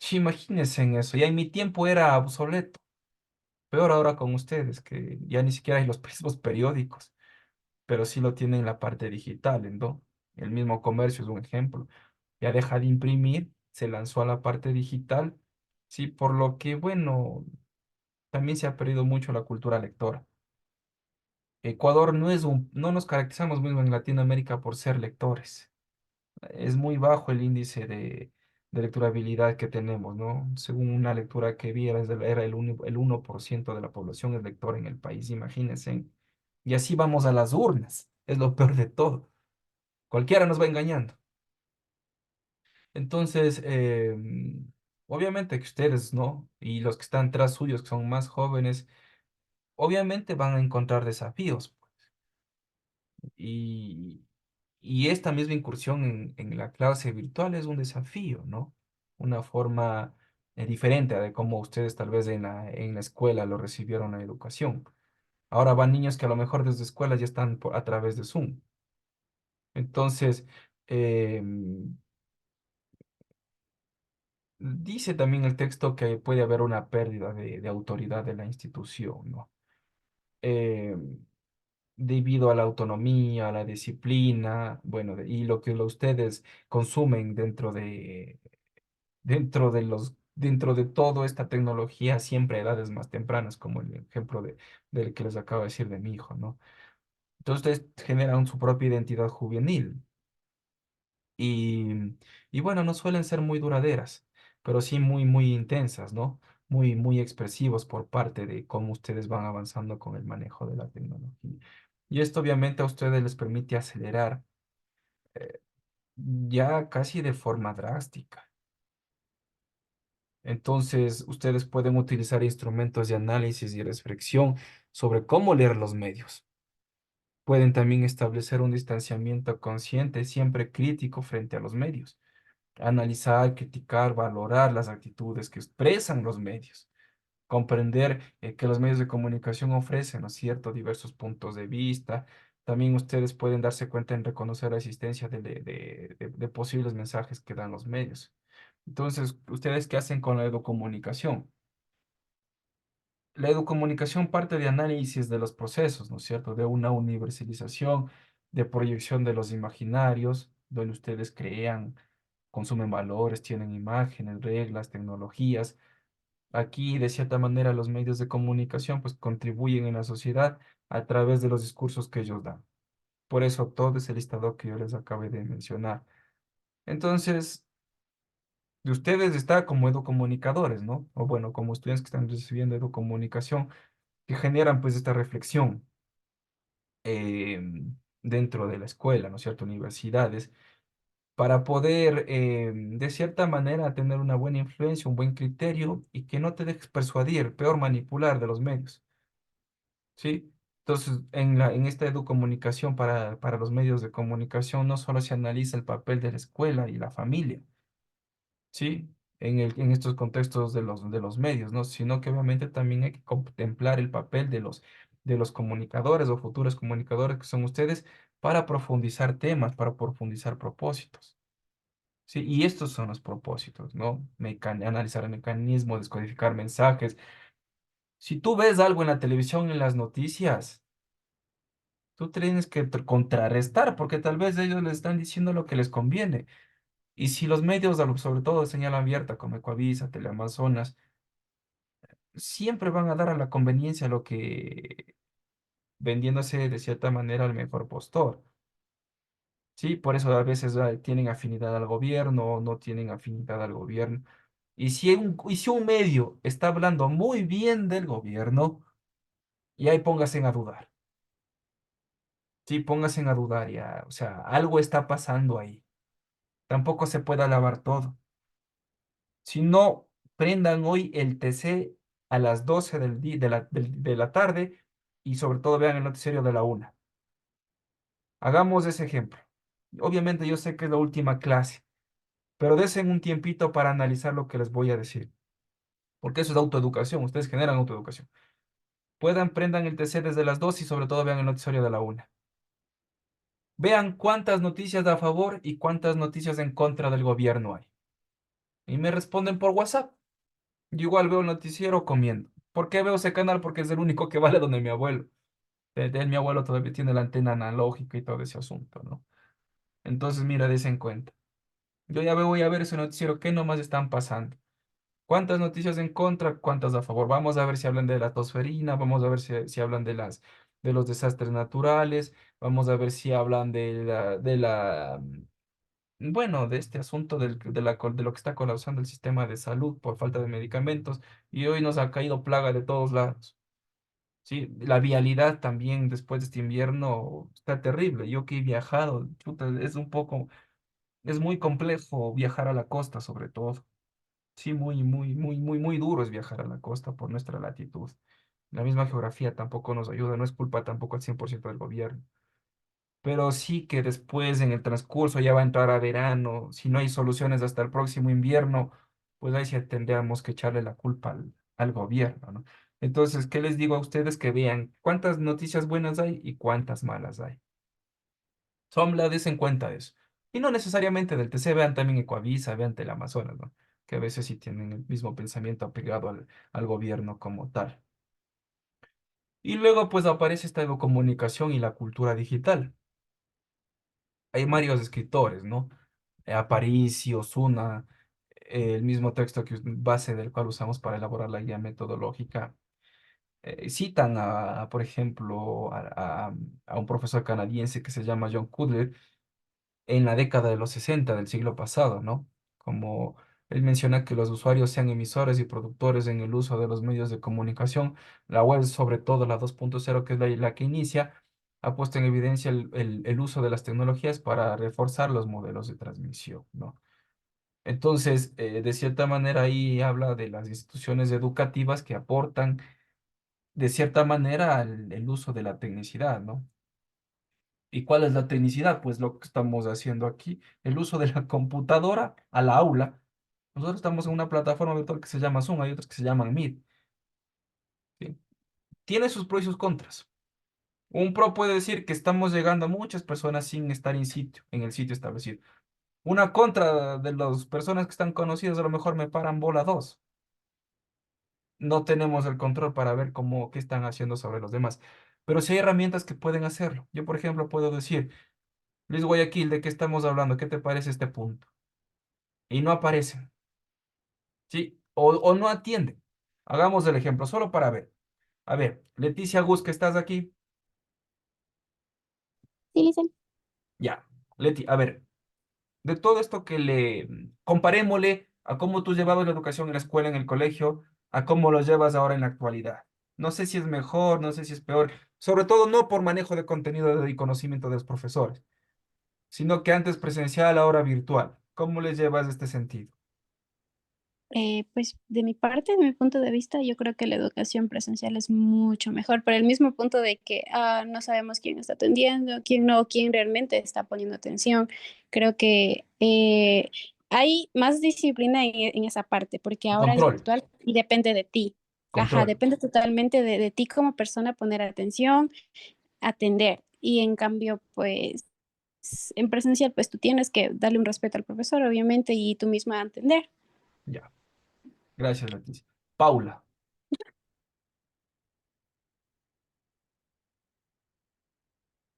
Sí, imagínense en eso, ya en mi tiempo era obsoleto. Peor ahora con ustedes, que ya ni siquiera hay los mismos periódicos, pero sí lo tienen en la parte digital, ¿no? El mismo comercio es un ejemplo. Ya deja de imprimir, se lanzó a la parte digital, sí, por lo que, bueno, también se ha perdido mucho la cultura lectora. Ecuador no nos caracterizamos mismo en Latinoamérica por ser lectores. Es muy bajo el índice de lecturabilidad que tenemos, ¿no? Según una lectura que vi, era el 1% de la población es lectora en el país, imagínense. Y así vamos a las urnas, es lo peor de todo. Cualquiera nos va engañando. Entonces, obviamente que ustedes, ¿no? Y los que están tras suyos, que son más jóvenes, obviamente van a encontrar desafíos. Y, y esta misma incursión en la clase virtual es un desafío, ¿no? Una forma diferente a de cómo ustedes tal vez en la escuela lo recibieron la educación. Ahora van niños que a lo mejor desde escuelas ya están a través de Zoom. Entonces, em, dice también el texto que puede haber una pérdida de autoridad de la institución, ¿no? Em, Debido a la autonomía, a la disciplina, bueno, y lo que ustedes consumen dentro de toda esta tecnología, siempre a edades más tempranas, como el ejemplo del que les acabo de decir de mi hijo, ¿no? Entonces ustedes generan su propia identidad juvenil y, y bueno, no suelen ser muy duraderas, pero sí muy, muy intensas, ¿no? Muy, muy expresivos por parte de cómo ustedes van avanzando con el manejo de la tecnología. Y esto obviamente a ustedes les permite acelerar ya casi de forma drástica. Entonces, ustedes pueden utilizar instrumentos de análisis y reflexión sobre cómo leer los medios. Pueden también establecer un distanciamiento consciente, siempre crítico frente a los medios. Analizar, criticar, valorar las actitudes que expresan los medios. Comprender que los medios de comunicación ofrecen, ¿no es cierto?, diversos puntos de vista. También ustedes pueden darse cuenta en reconocer la existencia de posibles mensajes que dan los medios. Entonces, ¿ustedes qué hacen con la educomunicación? La educomunicación parte de análisis de los procesos, ¿no es cierto? De una universalización, de proyección de los imaginarios, donde ustedes crean, consumen valores, tienen imágenes, reglas, tecnologías. Aquí, de cierta manera, los medios de comunicación pues contribuyen en la sociedad a través de los discursos que ellos dan. Por eso todo ese listado que yo les acabé de mencionar. Entonces, de ustedes está como educomunicadores, ¿no? O bueno, como estudiantes que están recibiendo educomunicación, que generan pues esta reflexión eh, dentro de la escuela, ¿no es cierto? Universidades, para poder de cierta manera tener una buena influencia, un buen criterio y que no te dejes persuadir, peor manipular de los medios, ¿sí? Entonces, en esta educomunicación para los medios de comunicación no solo se analiza el papel de la escuela y la familia, ¿sí? En estos contextos de los medios, ¿no? Sino que obviamente también hay que contemplar el papel de los comunicadores o futuros comunicadores que son ustedes para profundizar temas, para profundizar propósitos, ¿sí? Y estos son los propósitos, ¿no? Analizar el mecanismo, descodificar mensajes. Si tú ves algo en la televisión, en las noticias, tú tienes que contrarrestar porque tal vez ellos les están diciendo lo que les conviene. Y si los medios, sobre todo de señal abierta como Ecuavisa, Teleamazonas, siempre van a dar a la conveniencia lo que vendiéndose de cierta manera al mejor postor. Sí, por eso a veces tienen afinidad al gobierno o no tienen afinidad al gobierno. Y si un medio está hablando muy bien del gobierno, y ahí póngase a dudar. Sí, póngase a dudar ya. O sea, algo está pasando ahí. Tampoco se puede alabar todo. Si no, prendan hoy el TC a las 12 de la tarde y sobre todo vean el noticiero de la una. Hagamos ese ejemplo. Obviamente yo sé que es la última clase, pero desen un tiempito para analizar lo que les voy a decir, porque eso es autoeducación, ustedes generan autoeducación. Prendan el TC desde las 2 y sobre todo vean el noticiero de la una. Vean cuántas noticias a favor y cuántas noticias en contra del gobierno hay. Y me responden por WhatsApp. Yo igual veo el noticiero comiendo. ¿Por qué veo ese canal? Porque es el único que vale donde mi abuelo. De él, mi abuelo todavía tiene la antena analógica y todo ese asunto, ¿no? Entonces, mira, des en cuenta. Yo ya voy a ver ese noticiero, ¿qué nomás están pasando? ¿Cuántas noticias en contra? ¿Cuántas a favor? Vamos a ver si hablan de la tosferina, vamos a ver si hablan de los desastres naturales, vamos a ver si hablan bueno, de este asunto de lo que está colapsando el sistema de salud por falta de medicamentos y hoy nos ha caído plaga de todos lados. Sí, la vialidad también después de este invierno está terrible. Yo que he viajado, chuta, es muy complejo viajar a la costa sobre todo. Sí, muy duro es viajar a la costa por nuestra latitud. La misma geografía tampoco nos ayuda, no es culpa tampoco al 100% del gobierno. Pero sí que después en el transcurso ya va a entrar a verano, si no hay soluciones hasta el próximo invierno, pues ahí sí tendríamos que echarle la culpa al gobierno, ¿no? Entonces, ¿qué les digo a ustedes que vean cuántas noticias buenas hay y cuántas malas hay? Somla, des en cuenta de eso. Y no necesariamente del TC, vean también Ecuavisa, vean Teleamazonas, ¿no? Que a veces sí tienen el mismo pensamiento apegado al gobierno como tal. Y luego pues aparece esta comunicación y la cultura digital. Hay varios escritores, ¿no? Aparicio, Osuna, el mismo texto base del cual usamos para elaborar la guía metodológica. citan por ejemplo, a un profesor canadiense que se llama John Cutler en la década de los 60 del siglo pasado, ¿no? Como él menciona que los usuarios sean emisores y productores en el uso de los medios de comunicación, la web, sobre todo la 2.0, que es la que inicia, ha puesto en evidencia el uso de las tecnologías para reforzar los modelos de transmisión, ¿no? Entonces, de cierta manera, ahí habla de las instituciones educativas que aportan, de cierta manera, el uso de la tecnicidad, ¿no? ¿Y cuál es la tecnicidad? Pues lo que estamos haciendo aquí, el uso de la computadora a la aula. Nosotros estamos en una plataforma virtual que se llama Zoom, hay otras que se llaman Meet, ¿sí? Tiene sus pros y sus contras. Un pro puede decir que estamos llegando a muchas personas sin estar en el sitio establecido. Una contra de las personas que están conocidas, a lo mejor me paran bola dos. No tenemos el control para ver qué están haciendo sobre los demás. Pero sí hay herramientas que pueden hacerlo. Yo, por ejemplo, puedo decir, Luis Guayaquil, ¿de qué estamos hablando? ¿Qué te parece este punto? Y no aparecen, ¿sí? O no atienden. Hagamos el ejemplo, solo para ver. A ver, Leticia Gus, que estás aquí. Sí, Licen. Ya, Leti, a ver, de todo esto comparémosle a cómo tú llevabas la educación en la escuela, en el colegio, a cómo lo llevas ahora en la actualidad. No sé si es mejor, no sé si es peor, sobre todo no por manejo de contenido y conocimiento de los profesores, sino que antes presencial, ahora virtual. ¿Cómo les llevas este sentido? Pues de mi parte, de mi punto de vista, yo creo que la educación presencial es mucho mejor, por el mismo punto de que no sabemos quién está atendiendo, quién no, quién realmente está poniendo atención. Creo que hay más disciplina en esa parte, porque ahora es Control, virtual y depende de ti. Ajá, control. depende totalmente de ti como persona poner atención, atender. Y en cambio, pues en presencial, pues tú tienes que darle un respeto al profesor, obviamente, y tú misma atender. Ya, gracias, Leticia. Paula.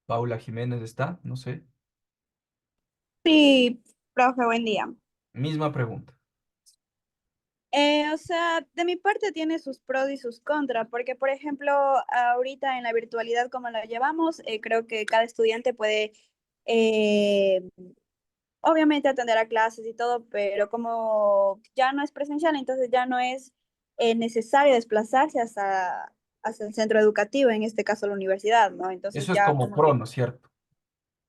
Paula Jiménez está, no sé. Sí, profe, buen día. Misma pregunta. O sea, de mi parte tiene sus pros y sus contras, porque por ejemplo, ahorita en la virtualidad como la llevamos, creo que cada estudiante puede, eh, obviamente, atender a clases y todo, pero como ya no es presencial, entonces ya no es necesario desplazarse hasta el centro educativo, en este caso la universidad, ¿no? Entonces Eso es ya como como pro, que ¿no es cierto?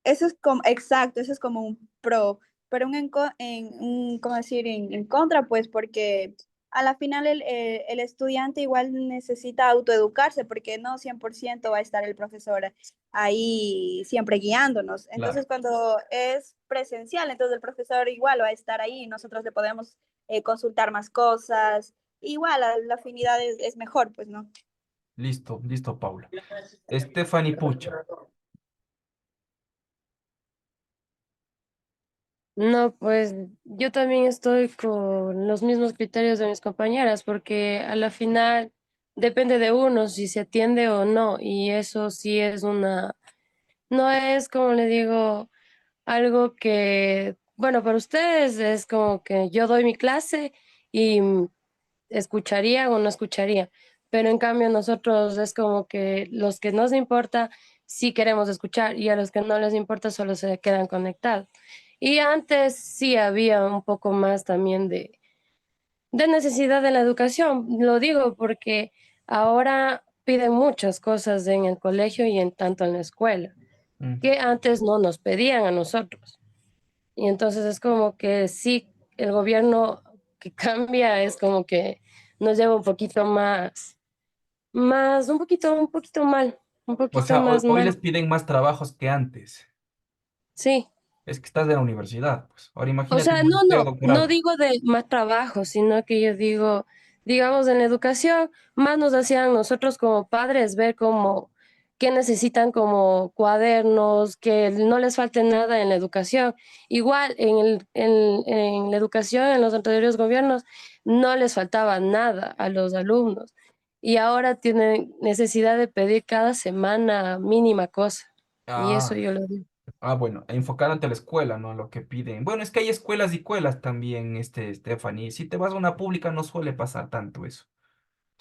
eso es como, exacto, eso es como un pro, pero ¿cómo decir? En contra, pues porque a la final el estudiante igual necesita autoeducarse porque no 100% va a estar el profesor ahí siempre guiándonos. Claro. Entonces cuando es presencial, entonces el profesor igual va a estar ahí y nosotros le podemos consultar más cosas. Igual la afinidad es mejor, pues, ¿no? Listo, listo, Paula. Stephanie Pucha. No, pues yo también estoy con los mismos criterios de mis compañeras, porque a la final depende de uno si se atiende o no, y eso sí es no es como le digo, algo que, bueno, para ustedes es como que yo doy mi clase y escucharía o no escucharía, pero en cambio nosotros es como que los que nos importa sí queremos escuchar y a los que no les importa solo se quedan conectados. Y antes sí había un poco más también de necesidad de la educación, lo digo porque ahora piden muchas cosas en el colegio y en tanto en la escuela, Mm. que antes no nos pedían a nosotros. Y entonces es como que sí, el gobierno que cambia es como que nos lleva un poquito un poquito mal, un O poquito sea, más hoy mal. les piden más trabajos que antes. Sí. Es que estás de la universidad, pues. Ahora O imagínate sea, un magisterio no doctorado. digo de más trabajo, sino que yo digo, digamos, en la educación, más nos hacían nosotros como padres ver como que necesitan como cuadernos, que no les falte nada en la educación. Igual en la educación, en los anteriores gobiernos, no les faltaba nada a los alumnos. Y ahora tienen necesidad de pedir cada semana mínima cosa. Y eso Ah, yo lo digo. bueno, enfocándote a la escuela, ¿no? Lo que piden. Bueno, es que hay escuelas y escuelas también, Stephanie. Si te vas a una pública no suele pasar tanto eso.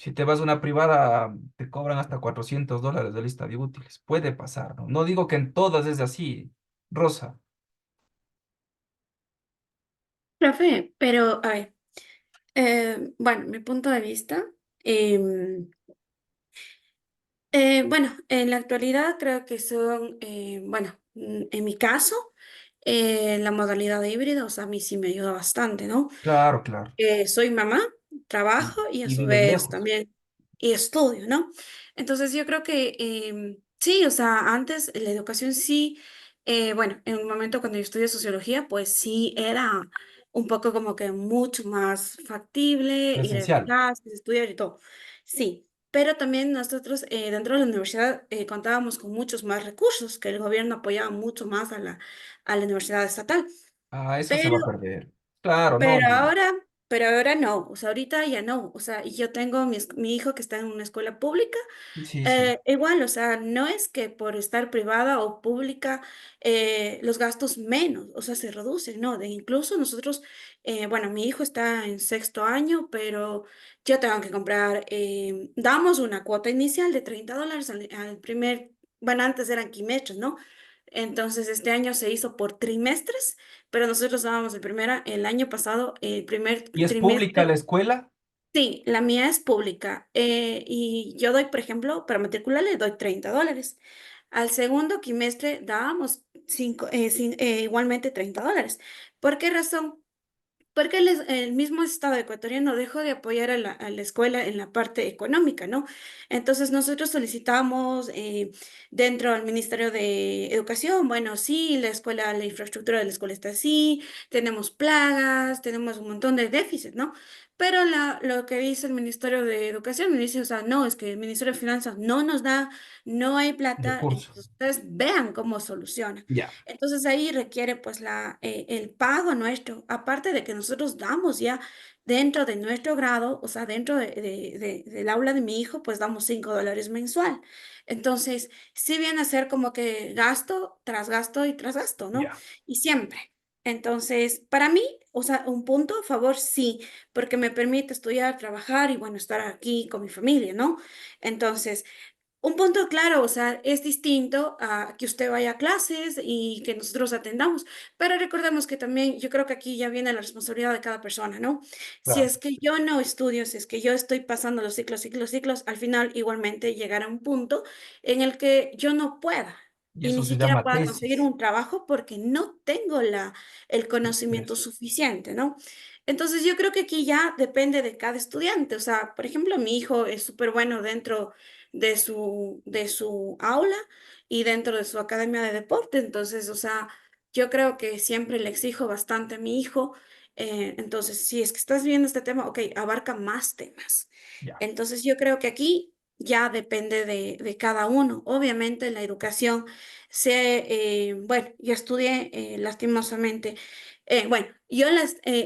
Si te vas a una privada, te cobran hasta $400 de lista de útiles. Puede pasar, ¿no? No digo que en todas es así, Rosa. Profe, pero a ver, bueno, mi punto de vista, em, bueno, en la actualidad creo que son, bueno, en mi caso, la modalidad de híbrido, o sea, a mí sí me ayuda bastante, ¿no? Claro, claro. Soy mamá, Y, trabajo y a y su vives vez lejos. también y estudio, ¿no? Entonces yo creo que sí, o sea, antes la educación sí, bueno, en un momento cuando yo estudié sociología, pues sí era un poco como que mucho más factible ir a Presencial. clases, estudiar y todo. Sí, pero también nosotros dentro de la universidad contábamos con muchos más recursos, que el gobierno apoyaba mucho más a la universidad estatal. Ah, eso se va a Pero perder. Claro, no, pero no. ahora, pero ahora no, o sea, ahorita ya no, o sea, y yo tengo mi hijo que está en una escuela pública, Sí, sí. igual, o sea, no es que por estar privada o pública los gastos menos, o sea, se reducen, ¿no? Incluso nosotros, bueno, mi hijo está en sexto año, pero yo tengo que comprar, damos una cuota inicial de $30 al primer, bueno, antes eran quimestres, ¿no? Entonces, este año se hizo por trimestres, pero nosotros dábamos el año pasado, el primer ¿Y es pública trimestre. la escuela? Sí, la mía es pública y yo doy, por ejemplo, para matricularle doy $30. Al segundo quimestre dábamos igualmente $30. ¿Por qué razón? Porque el mismo Estado ecuatoriano dejó de apoyar a la escuela en la parte económica, ¿no? Entonces nosotros solicitamos dentro del Ministerio de Educación, bueno, sí, la escuela, la infraestructura de la escuela está así, tenemos plagas, tenemos un montón de déficit, ¿no? Pero lo que dice el Ministerio de Educación me dice, o sea, no, es que el Ministerio de Finanzas no nos da, no hay plata, Recursos. entonces ustedes vean cómo solucionan. Ya, Entonces ahí requiere pues el pago nuestro, aparte de que nosotros damos ya dentro de nuestro grado, o sea, dentro del aula de mi hijo, pues damos $5 mensual. Entonces, sí viene a ser como que gasto tras gasto y tras gasto, ¿no? ya. Y siempre. Entonces, para mí, o sea, un punto a favor sí, porque me permite estudiar, trabajar y bueno, estar aquí con mi familia, ¿no? Entonces, un punto claro, o sea, es distinto a que usted vaya a clases y que nosotros atendamos, pero recordemos que también yo creo que aquí ya viene la responsabilidad de cada persona, ¿no? Si Claro. es que yo no estudio, si es que yo estoy pasando los ciclos, ciclos, ciclos, al final igualmente llegará un punto en el que yo no pueda Y y eso ni se siquiera llama pueda conseguir tesis. un trabajo porque no tengo el conocimiento Estrés. suficiente, ¿no? Entonces yo creo que aquí ya depende de cada estudiante, o sea, por ejemplo, mi hijo es súper bueno dentro de su aula y dentro de su academia de deporte. Entonces, o sea, yo creo que siempre le exijo bastante a mi hijo. Entonces, si es que estás viendo este tema, ok, abarca más temas. Ya. Entonces, yo creo que aquí ya depende de cada uno. Obviamente, la educación, bueno, yo estudié lastimosamente. Bueno,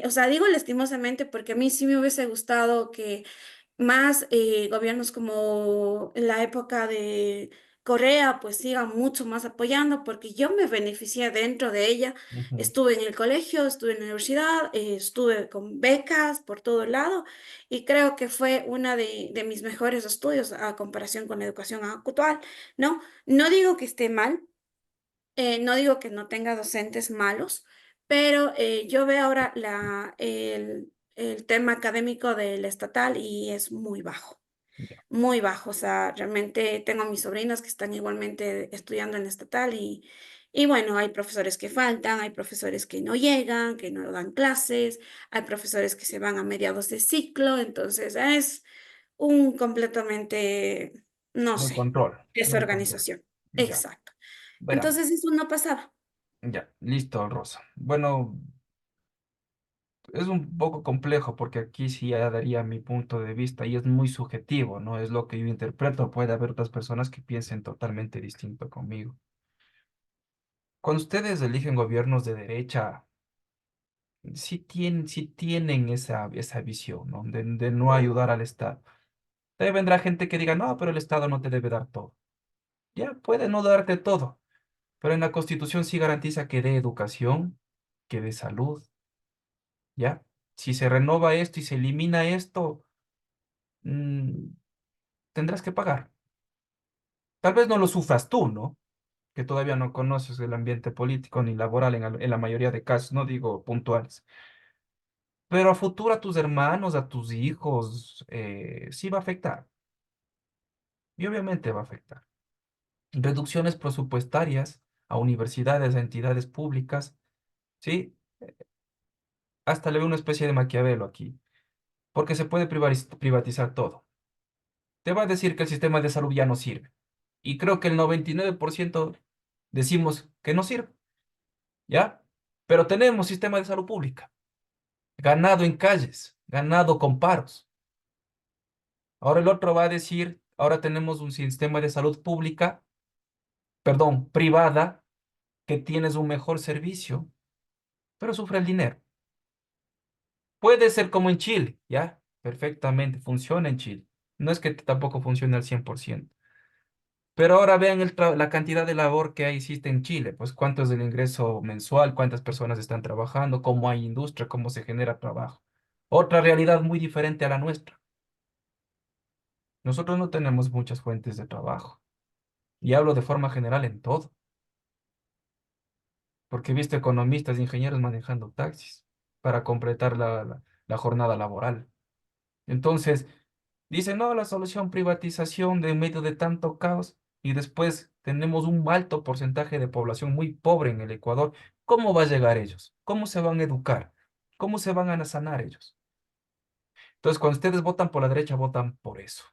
o sea, digo lastimosamente porque a mí sí me hubiese gustado que más gobiernos como en la época de Corea, pues sigan mucho más apoyando, porque yo me beneficié dentro de ella. Ujú. Estuve en el colegio, estuve en la universidad, estuve con becas por todo lado y creo que fue una de mis mejores estudios a comparación con la educación actual, ¿no? No digo que esté mal, no digo que no tenga docentes malos, pero yo veo ahora el tema académico del estatal y es muy bajo, Ya. muy bajo. O sea, realmente tengo mis sobrinas que están igualmente estudiando en la estatal y bueno, hay profesores que faltan, hay profesores que no llegan, que no dan clases, hay profesores que se van a mediados de ciclo, entonces es un completamente, no No hay sé, control. No hay control. desorganización. Ya. Exacto. Verá. Entonces eso no pasaba. Ya. Listo, Rosa. Bueno, es un poco complejo porque aquí sí ya daría mi punto de vista y es muy subjetivo, ¿no? Es lo que yo interpreto. Puede haber otras personas que piensen totalmente distinto conmigo. Cuando ustedes eligen gobiernos de derecha, sí tienen esa visión, ¿no? De no ayudar al Estado. Ahí vendrá gente que diga, no, pero el Estado no te debe dar todo. Ya, puede no darte todo, pero en la Constitución sí garantiza que dé educación, que dé salud, ¿ya? Si se renova esto y se elimina esto, mm, tendrás que pagar. Tal vez no lo sufras tú, ¿no? Que todavía no conoces el ambiente político ni laboral en la mayoría de casos, no digo puntuales. Pero a futuro a tus hermanos, a tus hijos, sí va a afectar. Y obviamente va a afectar. Reducciones presupuestarias a universidades, a entidades públicas, ¿sí? Hasta le veo una especie de Maquiavelo aquí, porque se puede privatizar todo. Te va a decir que el sistema de salud ya no sirve. Y creo que el 99% decimos que no sirve, ¿ya? Pero tenemos sistema de salud pública, ganado en calles, ganado con paros. Ahora el otro va a decir, ahora tenemos un sistema de salud pública, perdón, privada, que tienes un mejor servicio, pero sufre el dinero. Puede ser como en Chile, ¿ya? Perfectamente, funciona en Chile. No es que tampoco funcione al 100%. Pero ahora vean la cantidad de labor que existe en Chile, pues cuánto es el ingreso mensual, cuántas personas están trabajando, cómo hay industria, cómo se genera trabajo. Otra realidad muy diferente a la nuestra. Nosotros no tenemos muchas fuentes de trabajo. Y hablo de forma general en todo, porque he visto economistas, ingenieros manejando taxis para completar la jornada laboral. Entonces, dicen, no, la solución privatización de en medio de tanto caos y después tenemos un alto porcentaje de población muy pobre en el Ecuador. ¿Cómo va a llegar ellos? ¿Cómo se van a educar? ¿Cómo se van a sanar ellos? Entonces, cuando ustedes votan por la derecha, votan por eso.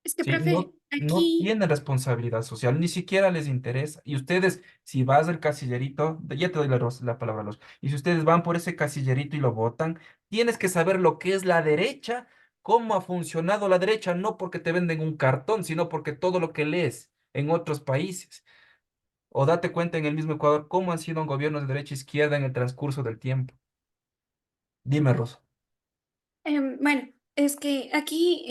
Es que, ¿Sí? profe, No aquí, tienen responsabilidad social, ni siquiera les interesa. Y ustedes, si vas al casillerito, ya te doy la palabra, Los. Y si ustedes van por ese casillerito y lo votan, tienes que saber lo que es la derecha, cómo ha funcionado la derecha, no porque te venden un cartón, sino porque todo lo que lees en otros países. O date cuenta en el mismo Ecuador cómo han sido gobiernos de derecha e izquierda en el transcurso del tiempo. Dime, Rosa. bueno, es que aquí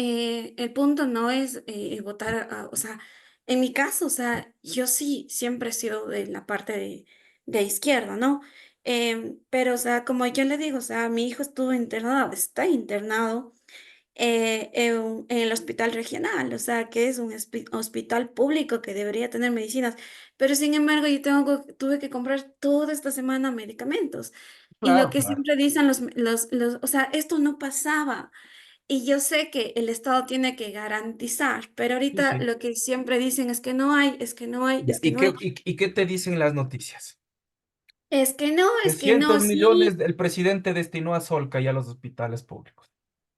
el punto no es votar, o sea, en mi caso, o sea, yo sí siempre he sido de la parte de izquierda, ¿no? Pero, o sea, como yo le digo, o sea, mi hijo estuvo internado, está internado en el hospital regional, o sea, que es un hospital público que debería tener medicinas, pero sin embargo yo tuve que comprar toda esta semana medicamentos. Y lo Claro, que claro. siempre dicen o sea, esto no pasaba. Y yo sé que el Estado tiene que garantizar, pero Sí, ahorita sí. lo que siempre dicen es que no hay, es que no hay, Ya, es que no hay, y qué te dicen las noticias? es que no, es que no, 300 millones sí. el presidente destinó a Solca y a los hospitales públicos.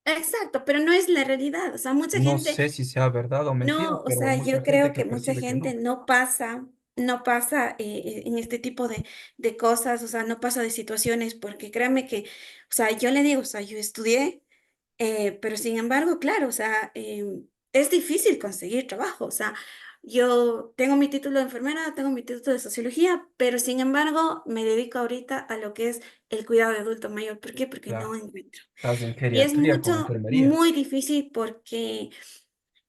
Exacto, pero no es la realidad. O sea, mucha No gente. sé si sea verdad o mentira, No, o pero hay sea, mucha yo gente creo que que mucha percibe que gente no. no pasa en este tipo de cosas, o sea, no pasa de situaciones, porque créame que, o sea, yo le digo, o sea, yo estudié, pero sin embargo, claro, o sea, es difícil conseguir trabajo, o sea, yo tengo mi título de enfermera, tengo mi título de sociología, pero sin embargo, me dedico ahorita a lo que es el cuidado de adulto mayor. ¿Por qué? Porque no Claro, encuentro. estás en Y es geriatría con mucho, enfermería. muy difícil porque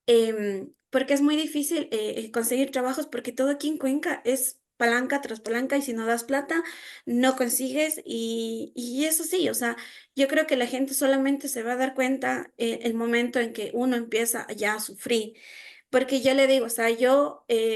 es muy difícil conseguir trabajos porque todo aquí en Cuenca es palanca tras palanca y si no das plata no consigues y eso sí, o sea, yo creo que la gente solamente se va a dar cuenta el momento en que uno empieza ya a sufrir. Porque yo le digo, o sea,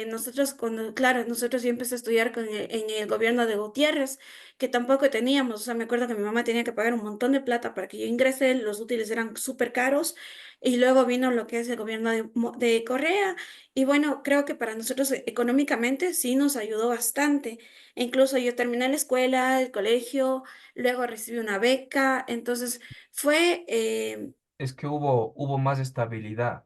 nosotros cuando, claro, nosotros yo empecé a estudiar en el gobierno de Gutiérrez, que tampoco teníamos, o sea, me acuerdo que mi mamá tenía que pagar un montón de plata para que yo ingrese, los útiles eran súper caros, y luego vino lo que es el gobierno de Correa, y bueno, creo que para nosotros económicamente sí nos ayudó bastante. E incluso yo terminé la escuela, el colegio, luego recibí una beca, entonces fue, Es que hubo más estabilidad.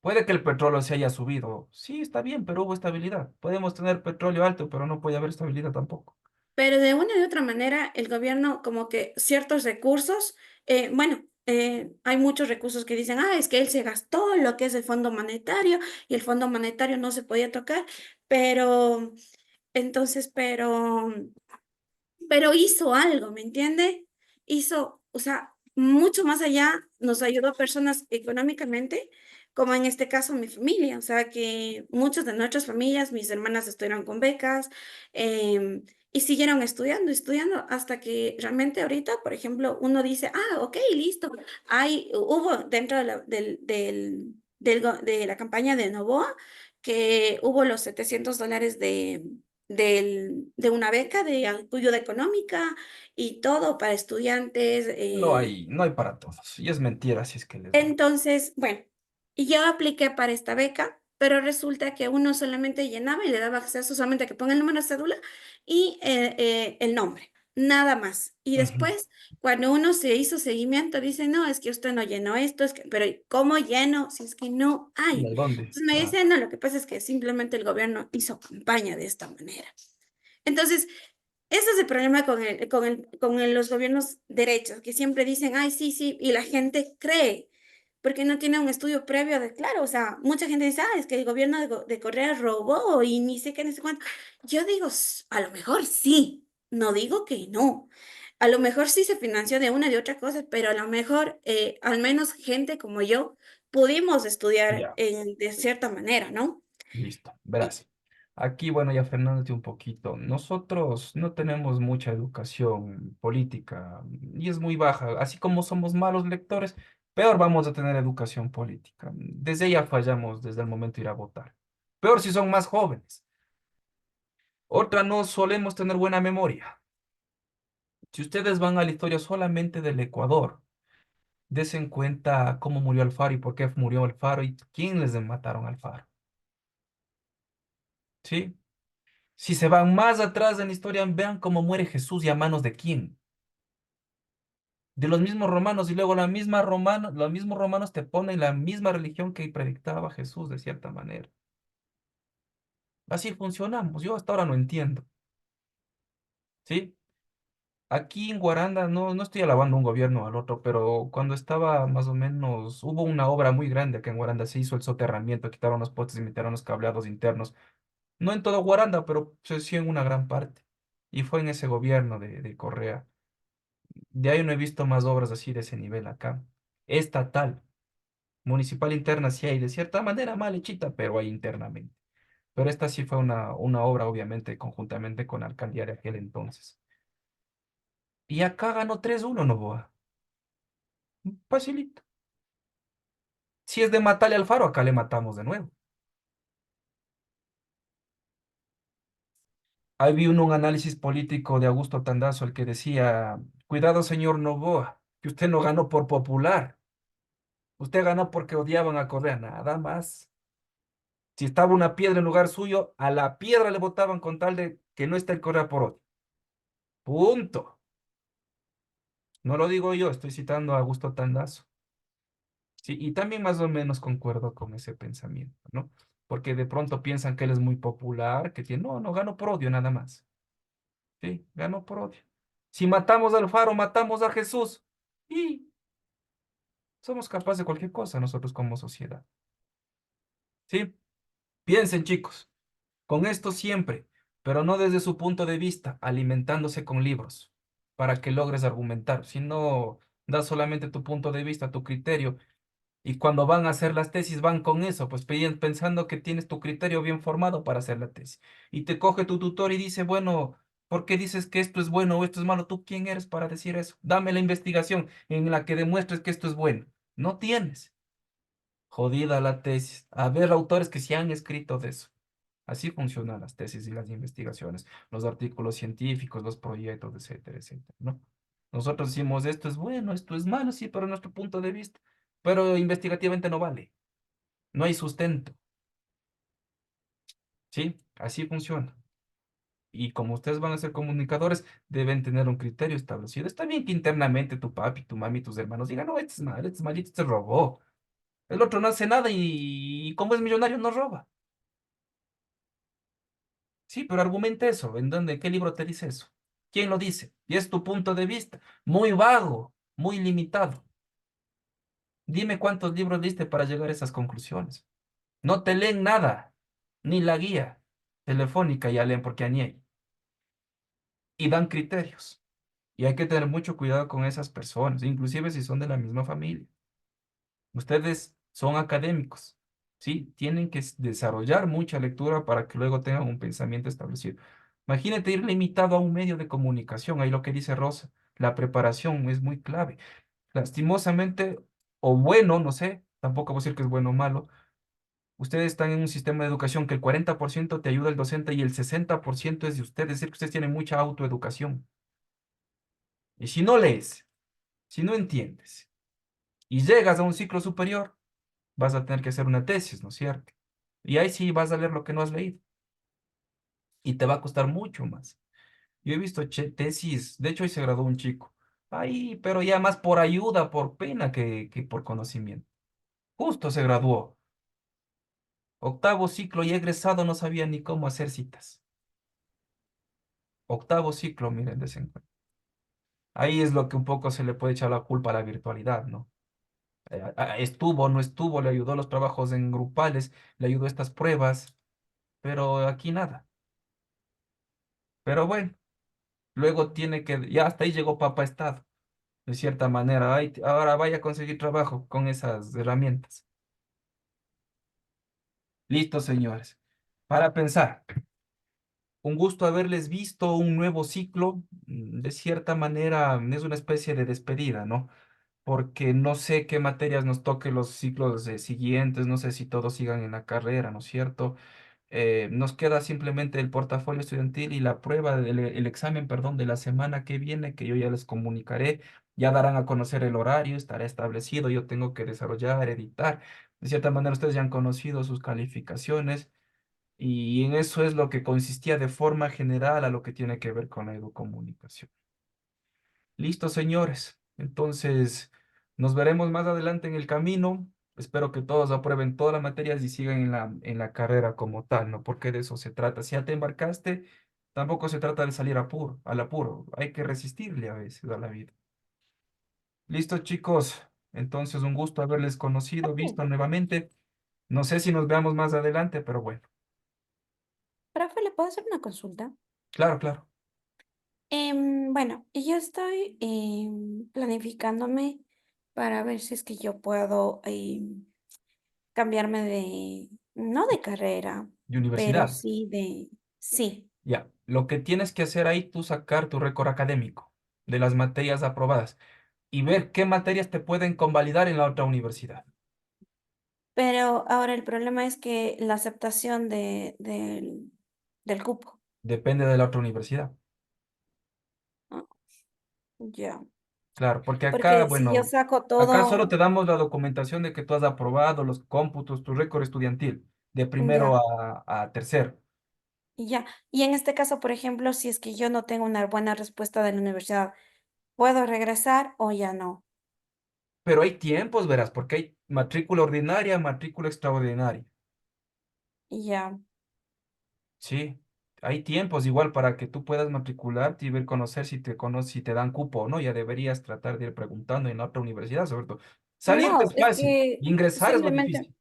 Puede que el petróleo se haya subido. Sí, está bien, pero hubo estabilidad. Podemos tener petróleo alto, pero no puede haber estabilidad tampoco. pero de una u otra manera, el gobierno como que ciertos recursos, bueno, hay muchos recursos que dicen, es que él se gastó lo que es el Fondo Monetario y el Fondo Monetario no se podía tocar, pero entonces, pero hizo algo, ¿me entiende? Hizo, o sea, mucho más allá, nos ayudó a personas económicamente, como en este caso mi familia, o sea, que muchas de nuestras familias, mis hermanas estuvieron con becas, Y siguieron estudiando, estudiando, hasta que realmente ahorita, por ejemplo, uno dice, ah, ok, listo. Hubo dentro de la campaña de Novoa, que hubo los $700 de una beca de ayuda económica y todo para estudiantes. No hay para todos. Y es mentira si es que les da. Entonces, bueno, y yo apliqué para esta beca, pero resulta que uno solamente llenaba y le daba acceso solamente a que ponga el número de cédula y el nombre, nada más. Y Ujú. después, cuando uno se hizo seguimiento, dice, no, es que usted no llenó esto, pero ¿cómo lleno si es que no ¿Y hay? hay dónde? Entonces me Claro. dicen, no, lo que pasa es que simplemente el gobierno hizo campaña de esta manera. Entonces, ese es el problema los gobiernos derechos, que siempre dicen, ay, sí, sí, y la gente cree, porque no tiene un estudio previo de, claro, o sea, mucha gente dice, ah, es que el gobierno de Correa robó y ni sé qué, ni sé cuánto. Yo digo, A lo mejor sí, no digo que no. A lo mejor sí se financió de una y de otra cosa, pero a lo mejor, al menos gente como yo, pudimos estudiar Ya, de cierta manera, ¿no? listo. Y Verás. Aquí, bueno, ya frenándote un poquito. Nosotros no tenemos mucha educación política y es muy baja. Así como somos malos lectores, peor vamos a tener educación política. Desde ahí ya fallamos desde el momento de ir a votar. Peor si son más jóvenes. Otra, no solemos tener buena memoria. Si ustedes van a la historia solamente del Ecuador, des en cuenta cómo murió Alfaro y por qué murió Alfaro y quién les mataron a Alfaro. ¿Sí? Si se van más atrás en la historia, vean cómo muere Jesús y a manos de quién. De los mismos romanos y luego los mismos romanos te ponen la misma religión que predicaba Jesús de cierta manera. Así funcionamos. Yo hasta ahora no entiendo. ¿Sí? Aquí en Guaranda, no estoy alabando un gobierno al otro, pero cuando estaba más o menos, hubo una obra muy grande acá en Guaranda, se hizo el soterramiento, quitaron los postes y metieron los cableados internos. No en todo Guaranda, pero sí en una gran parte. Y fue en ese gobierno de Correa. De ahí no he visto más obras así de ese nivel acá. Estatal, municipal interna sí hay, de cierta manera mal hechita, pero hay internamente. Pero esta sí fue una obra, obviamente, conjuntamente con la alcaldía de aquel entonces. Y acá ganó 3-1 Novoa. Facilito. Si es de matarle al Faro, acá le matamos de nuevo. Ahí vi un análisis político de Augusto Tandazo, el que decía, cuidado, señor Novoa, que usted no ganó por popular. Usted ganó porque odiaban a Correa, nada más. Si estaba una piedra en lugar suyo, a la piedra le votaban con tal de que no esté el Correa por odio. Punto. No lo digo yo, estoy citando a Augusto Tandazo. Sí, y también más o menos concuerdo con ese pensamiento, ¿no? Porque de pronto piensan que él es muy popular, que tiene, no ganó por odio nada más. Sí, ganó por odio. Si matamos al Faro, matamos a Jesús. Y somos capaces de cualquier cosa nosotros como sociedad. ¿Sí? Piensen, chicos, con esto siempre, pero no desde su punto de vista, alimentándose con libros, para que logres argumentar. Si no das solamente tu punto de vista, tu criterio, y cuando van a hacer las tesis van con eso, pues pensando que tienes tu criterio bien formado para hacer la tesis. Y te coge tu tutor y dice, bueno, ¿por qué dices que esto es bueno o esto es malo? ¿Tú quién eres para decir eso? Dame la investigación en la que demuestres que esto es bueno. No tienes. Jodida la tesis. A ver, autores que sí han escrito de eso. Así funcionan las tesis y las investigaciones, los artículos científicos, los proyectos, etcétera, etcétera, ¿no? Nosotros decimos, esto es bueno, esto es malo, sí, pero nuestro punto de vista. Pero investigativamente no vale. No hay sustento. ¿Sí? Así funciona. Y como ustedes van a ser comunicadores, deben tener un criterio establecido. Está bien que internamente tu papi, tu mami, tus hermanos digan, no, este es mal, este es malito, este robó. El otro no hace nada y como es millonario no roba. Sí, pero argumenta eso. ¿En dónde? ¿En qué libro te dice eso? ¿Quién lo dice? Y es tu punto de vista. Muy vago, muy limitado. Dime cuántos libros leíste para llegar a esas conclusiones. No te leen nada, ni la guía telefónica ya leen porque ni hay. Y dan criterios. Y hay que tener mucho cuidado con esas personas, inclusive si son de la misma familia. Ustedes son académicos, ¿sí? Tienen que desarrollar mucha lectura para que luego tengan un pensamiento establecido. Imagínate ir limitado a un medio de comunicación, ahí lo que dice Rosa, la preparación es muy clave. Lastimosamente, o bueno, no sé, tampoco voy a decir que es bueno o malo, ustedes están en un sistema de educación que el 40% te ayuda el docente y el 60% es de ustedes, es decir, que ustedes tienen mucha autoeducación. Y si no lees, si no entiendes y llegas a un ciclo superior, vas a tener que hacer una tesis, ¿no es cierto? Y ahí sí vas a leer lo que no has leído y te va a costar mucho más. Yo he visto tesis, de hecho hoy se graduó un chico, ahí, pero ya más por ayuda, por pena que por conocimiento. Justo se graduó. Octavo ciclo y egresado no sabía ni cómo hacer citas. Octavo ciclo, miren, desencuentro. Ahí es lo que un poco se le puede echar la culpa a la virtualidad, ¿no? Estuvo, no estuvo, le ayudó los trabajos en grupales, le ayudó estas pruebas, pero aquí nada. Pero bueno, luego tiene que, ya hasta ahí llegó Papá Estado, de cierta manera. Ay, ahora vaya a conseguir trabajo con esas herramientas. Listo, señores. Para pensar, un gusto haberles visto, un nuevo ciclo. De cierta manera es una especie de despedida, ¿no? Porque no sé qué materias nos toque los ciclos siguientes, no sé si todos sigan en la carrera, ¿no es cierto? Nos queda simplemente el portafolio estudiantil y la prueba, el examen, perdón, de la semana que viene, que yo ya les comunicaré, ya darán a conocer el horario, estará establecido, yo tengo que desarrollar, editar. De cierta manera, ustedes ya han conocido sus calificaciones y en eso es lo que consistía de forma general a lo que tiene que ver con la educomunicación. Listo, señores. Entonces, nos veremos más adelante en el camino. Espero que todos aprueben todas las materias y sigan en la carrera como tal, ¿no? Porque de eso se trata. Si ya te embarcaste, tampoco se trata de salir al apuro. Hay que resistirle a veces a la vida. Listo, chicos. Entonces, un gusto haberles conocido, Profe, visto nuevamente. No sé si nos veamos más adelante, pero bueno. profe, ¿le puedo hacer una consulta? Claro, claro. Bueno, y yo estoy planificándome para ver si es que yo puedo cambiarme no de carrera, Y pero universidad. sí sí, Ya, lo que tienes que hacer ahí, tú sacar tu récord académico de las materias aprobadas y ver qué materias te pueden convalidar en la otra universidad. pero ahora el problema es que la aceptación del cupo. Depende de la otra universidad. Ah, ya, Claro, porque acá, porque si yo bueno, saco acá solo todo, te damos la documentación de que tú has aprobado los cómputos, tu récord estudiantil, de primero ya, a tercero. ya. Y en este caso, por ejemplo, si es que yo no tengo una buena respuesta de la universidad, ¿puedo regresar o ya no? Pero hay tiempos, verás, porque hay matrícula ordinaria, matrícula extraordinaria. Ya. Sí, hay tiempos igual para que tú puedas matricularte y ver, conocer si te si te dan cupo o no. Ya deberías tratar de ir preguntando en la otra universidad, sobre todo. Salirte No, es es fácil, que ingresar es lo simplemente, difícil.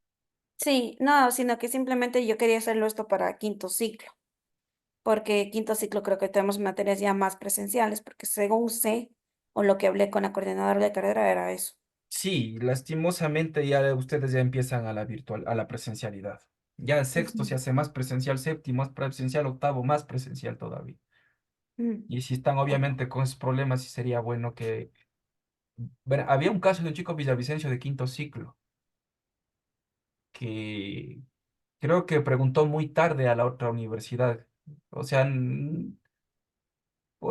sí, no, sino que simplemente yo quería hacerlo esto para quinto ciclo, porque quinto ciclo creo que tenemos materias ya más presenciales, porque según sé, o lo que hablé con la coordinadora de carrera era eso. Sí, lastimosamente ya ustedes ya empiezan a la virtual, a la presencialidad. Ya en sexto se Ujú. hace más presencial, séptimo más presencial, octavo más presencial todavía. Mm. Y si están obviamente con esos problemas, sí sería bueno que... Bueno, había un caso de un chico Villavicencio de quinto ciclo que creo que preguntó muy tarde a la otra universidad. O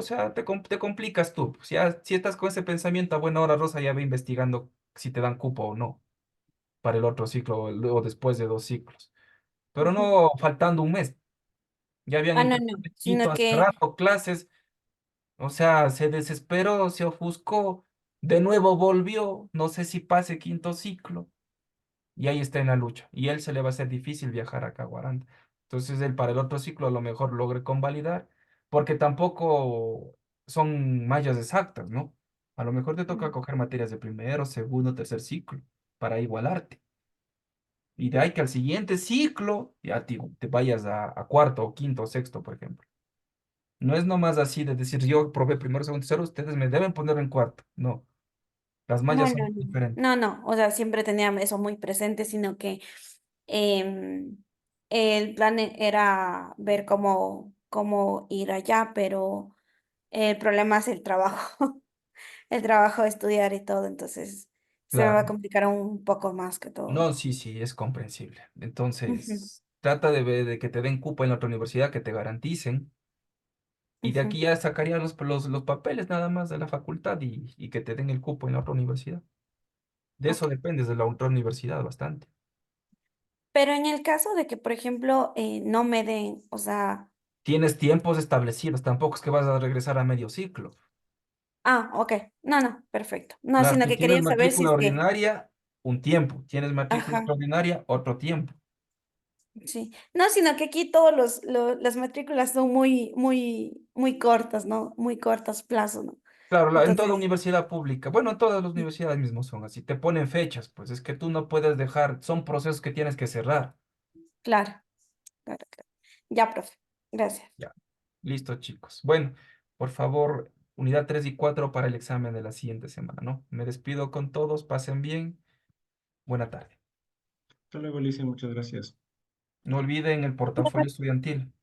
sea, te complicas tú. Si estás con ese pensamiento, a buena hora, Rosa, ya va investigando si te dan cupo o no para el otro ciclo o después de 2 ciclos. Pero Ujú. no faltando un mes. Ya habían Ah, no, empezado no, en quinto sino hace que, rato clases. O sea, se desesperó, se ofuscó. De nuevo volvió. No sé si pase quinto ciclo. Y ahí está en la lucha. Y él se le va a hacer difícil viajar a Caguaranda. Entonces él para el otro ciclo a lo mejor logre convalidar, porque tampoco son mallas exactas, ¿no? A lo mejor te toca mm, coger materias de primero, segundo, tercer ciclo para igualarte. Y de ahí que al siguiente ciclo ya te vayas a cuarto o quinto o sexto, por ejemplo. No es nomás así de decir yo probé primero, segundo, tercero, ustedes me deben poner en cuarto. No, las no, mallas no, son no, diferentes. no, no, o sea, siempre tenía eso muy presente, sino que em, el plan era ver cómo cómo ir allá, pero el problema es el trabajo, el trabajo de estudiar y todo, entonces se me va a Claro. complicar un poco más que todo. No, sí, sí, es comprensible. Ujú, Entonces, trata de ver de que te den cupo en la otra universidad, que te garanticen. Y de ujú. aquí ya sacarías los papeles nada más de la facultad y que te den el cupo en la otra universidad. De Ok. eso dependes de la otra universidad bastante. Pero en el caso de que, por ejemplo, no me den, o sea, Tienes tiempos establecidos, tampoco es que vas a regresar a medio ciclo. ok, no, no, perfecto. No, Claro, sino tú que tienes quería saber si matrícula es que, ordinaria, un tiempo. Tienes matrícula ajá, extraordinaria, otro tiempo. sí. No, sino que aquí todos las matrículas son muy, muy, muy cortas, ¿no? Muy cortos plazos, ¿no? Claro, en toda Entonces, universidad pública, bueno, todas las universidades mismos son así, te ponen fechas, pues es que tú no puedes dejar, son procesos que tienes que cerrar. claro, claro, claro. Ya, profe. Gracias. Ya, listo, chicos. Bueno, por favor, unidad 3 y 4 para el examen de la siguiente semana, ¿no? Me despido con todos, pasen bien, buena tarde. Hasta luego, Alicia, muchas gracias. No olviden el portafolio estudiantil.